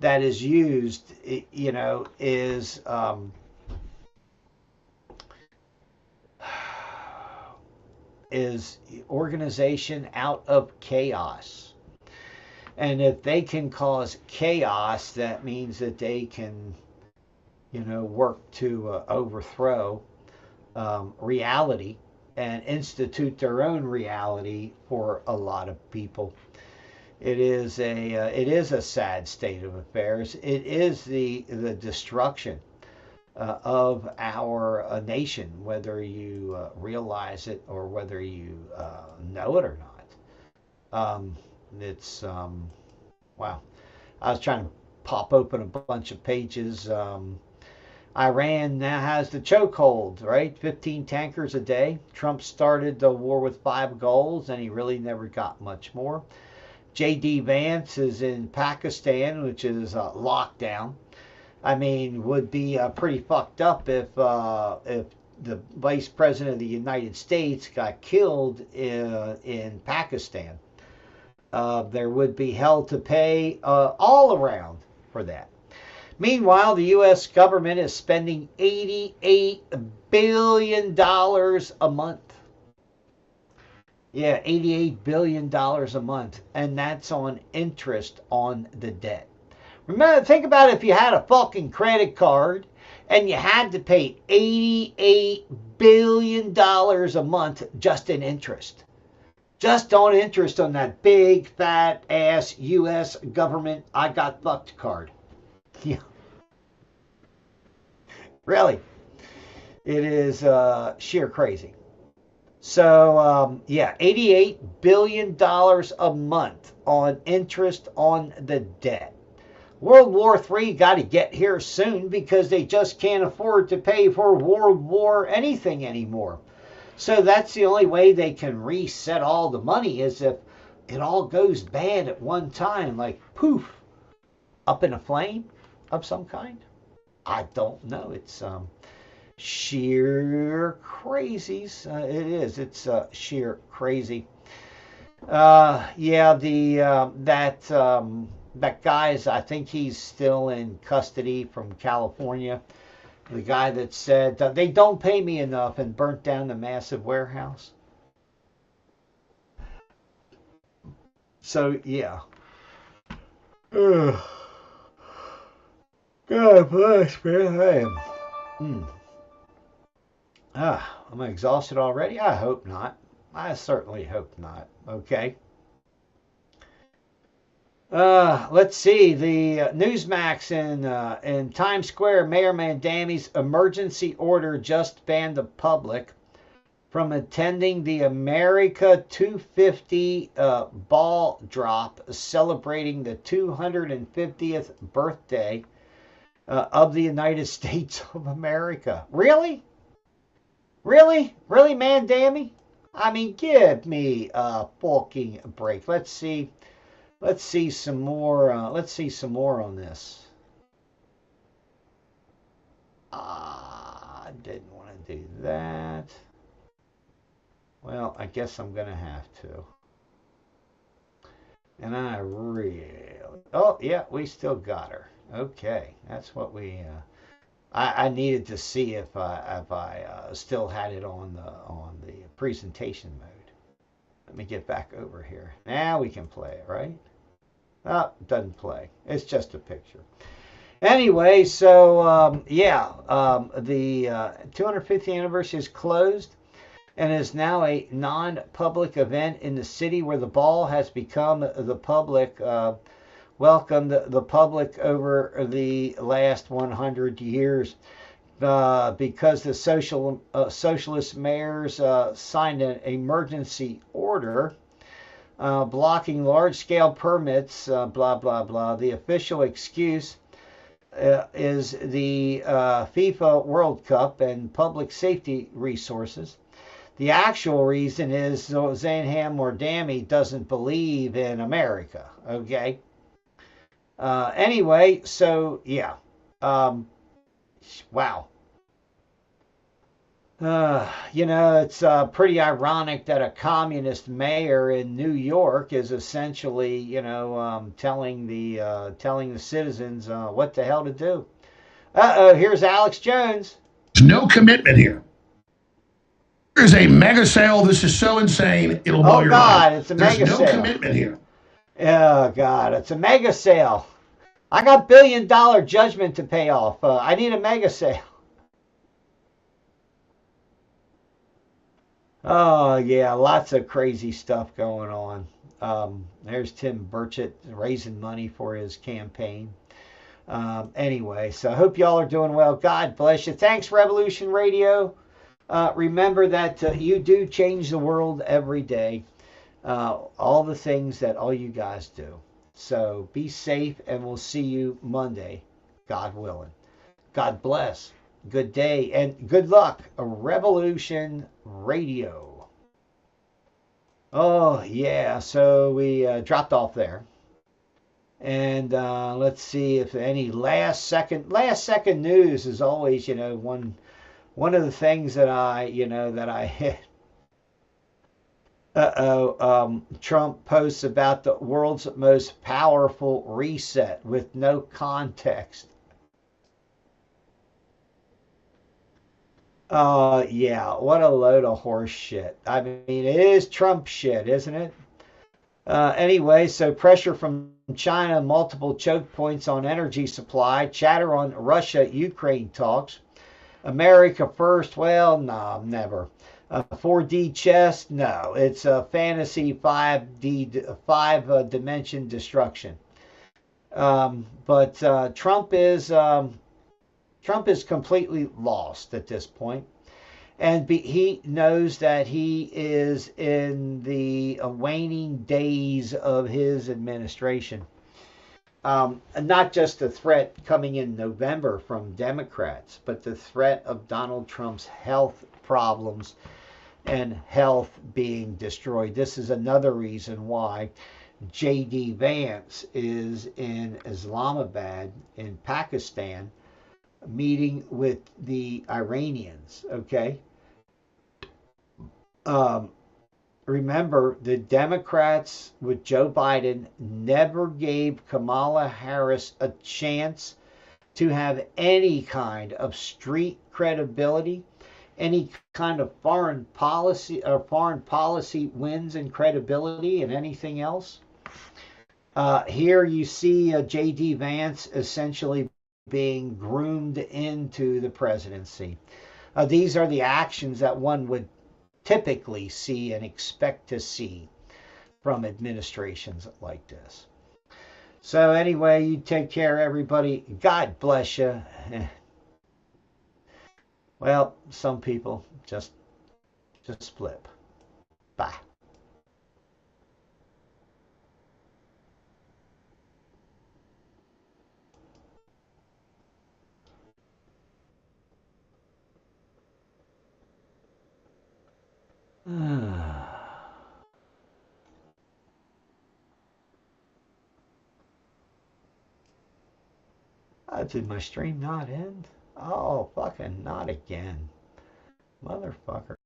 Speaker 1: that is used, you know, is organization out of chaos. And if they can cause chaos, that means that they can, you know, work to overthrow reality and institute their own reality for a lot of people. It is a sad state of affairs. It is the destruction of our nation, whether you realize it or whether you know it or not. It's wow. I was trying to pop open a bunch of pages. Iran now has the chokehold, right? 15 tankers a day. Trump started the war with 5 goals, and he really never got much more. J.D. Vance is in Pakistan, which is lockdown. I mean, would be pretty fucked up if the vice president of the United States got killed in Pakistan. There would be hell to pay all around for that. Meanwhile, the U.S. government is spending $88 billion a month. Yeah, $88 billion a month. And that's on interest on the debt. Remember, think about if you had a fucking credit card and you had to pay $88 billion a month just in interest. Just on interest on that big, fat ass U.S. government I got fucked card. Yeah. Really. It is sheer crazy. So, yeah, $88 billion a month on interest on the debt. World War III got to get here soon because they just can't afford to pay for World War anything anymore. So that's the only way they can reset all the money is if it all goes bad at one time, like poof, up in a flame of some kind. I don't know. It's sheer crazies. It is. It's sheer crazy. Yeah, that guy's. I think he's still in custody from California. The guy that said they don't pay me enough and burnt down the massive warehouse. So yeah. Ugh. God bless, man. I am. Am I exhausted already? I hope not. I certainly hope not. Okay. Let's see. The Newsmax in Times Square, Mayor Mandami's emergency order just banned the public from attending the America 250 ball drop celebrating the 250th birthday of the United States of America. Really? Really? Really, Mandami? I mean, give me a fucking break. Let's see some more. Let's see some more on this. I didn't want to do that. Well, I guess I'm gonna have to. And I really. Oh yeah, we still got her. Okay, that's what we. I needed to see if I still had it on the presentation mode. Let me get back over here. Now we can play it, right? Oh, it doesn't play. It's just a picture. Anyway, so the 250th anniversary is closed and is now a non-public event in the city where the ball has become the public. Welcomed the public over the last 100 years because the socialist mayors signed an emergency order blocking large-scale permits, blah, blah, blah. The official excuse is the FIFA World Cup and public safety resources. The actual reason is Zanham Mordami doesn't believe in America, okay? Anyway, so yeah, wow. It's pretty ironic that a communist mayor in New York is essentially, telling the citizens what the hell to do. Here's Alex Jones.
Speaker 8: There's no commitment here. There's a mega sale. This is so insane. It'll blow your mind.
Speaker 1: Oh God, it's a mega sale.
Speaker 8: There's no commitment here.
Speaker 1: Oh God, it's a mega sale. I got $1 billion judgment to pay off. I need a mega sale. Oh yeah, lots of crazy stuff going on. There's Tim Burchett raising money for his campaign. Anyway, so I hope y'all are doing well. God bless you. Thanks, Revolution Radio. Remember that you do change the world every day. All the things that all you guys do. So be safe, and we'll see you Monday, God willing. God bless. Good day, and good luck. Revolution Radio. Oh, yeah, so we dropped off there. And let's see if any last second news is always, one of the things that I hit. Trump posts about the world's most powerful reset with no context. Yeah, what a load of horse shit. I mean, it is Trump shit, isn't it? Anyway, so pressure from China, multiple choke points on energy supply, chatter on Russia-Ukraine talks. America first, well, no, never. 4D chess, no. It's a fantasy 5-dimension destruction. But Trump is completely lost at this point. And he knows that he is in the waning days of his administration. Not just the threat coming in November from Democrats, but the threat of Donald Trump's health problems and health being destroyed. This is another reason why J.D. Vance is in Islamabad in Pakistan meeting with the Iranians, okay? Remember, the Democrats with Joe Biden never gave Kamala Harris a chance to have any kind of street credibility, any kind of foreign policy wins and credibility and anything else. Here you see J.D. Vance essentially being groomed into the presidency. These are the actions that one would typically see and expect to see from administrations like this. So anyway, you take care, everybody. God bless you. Well, some people just flip. Bye. Did my stream not end? Oh, fucking not again. Motherfucker.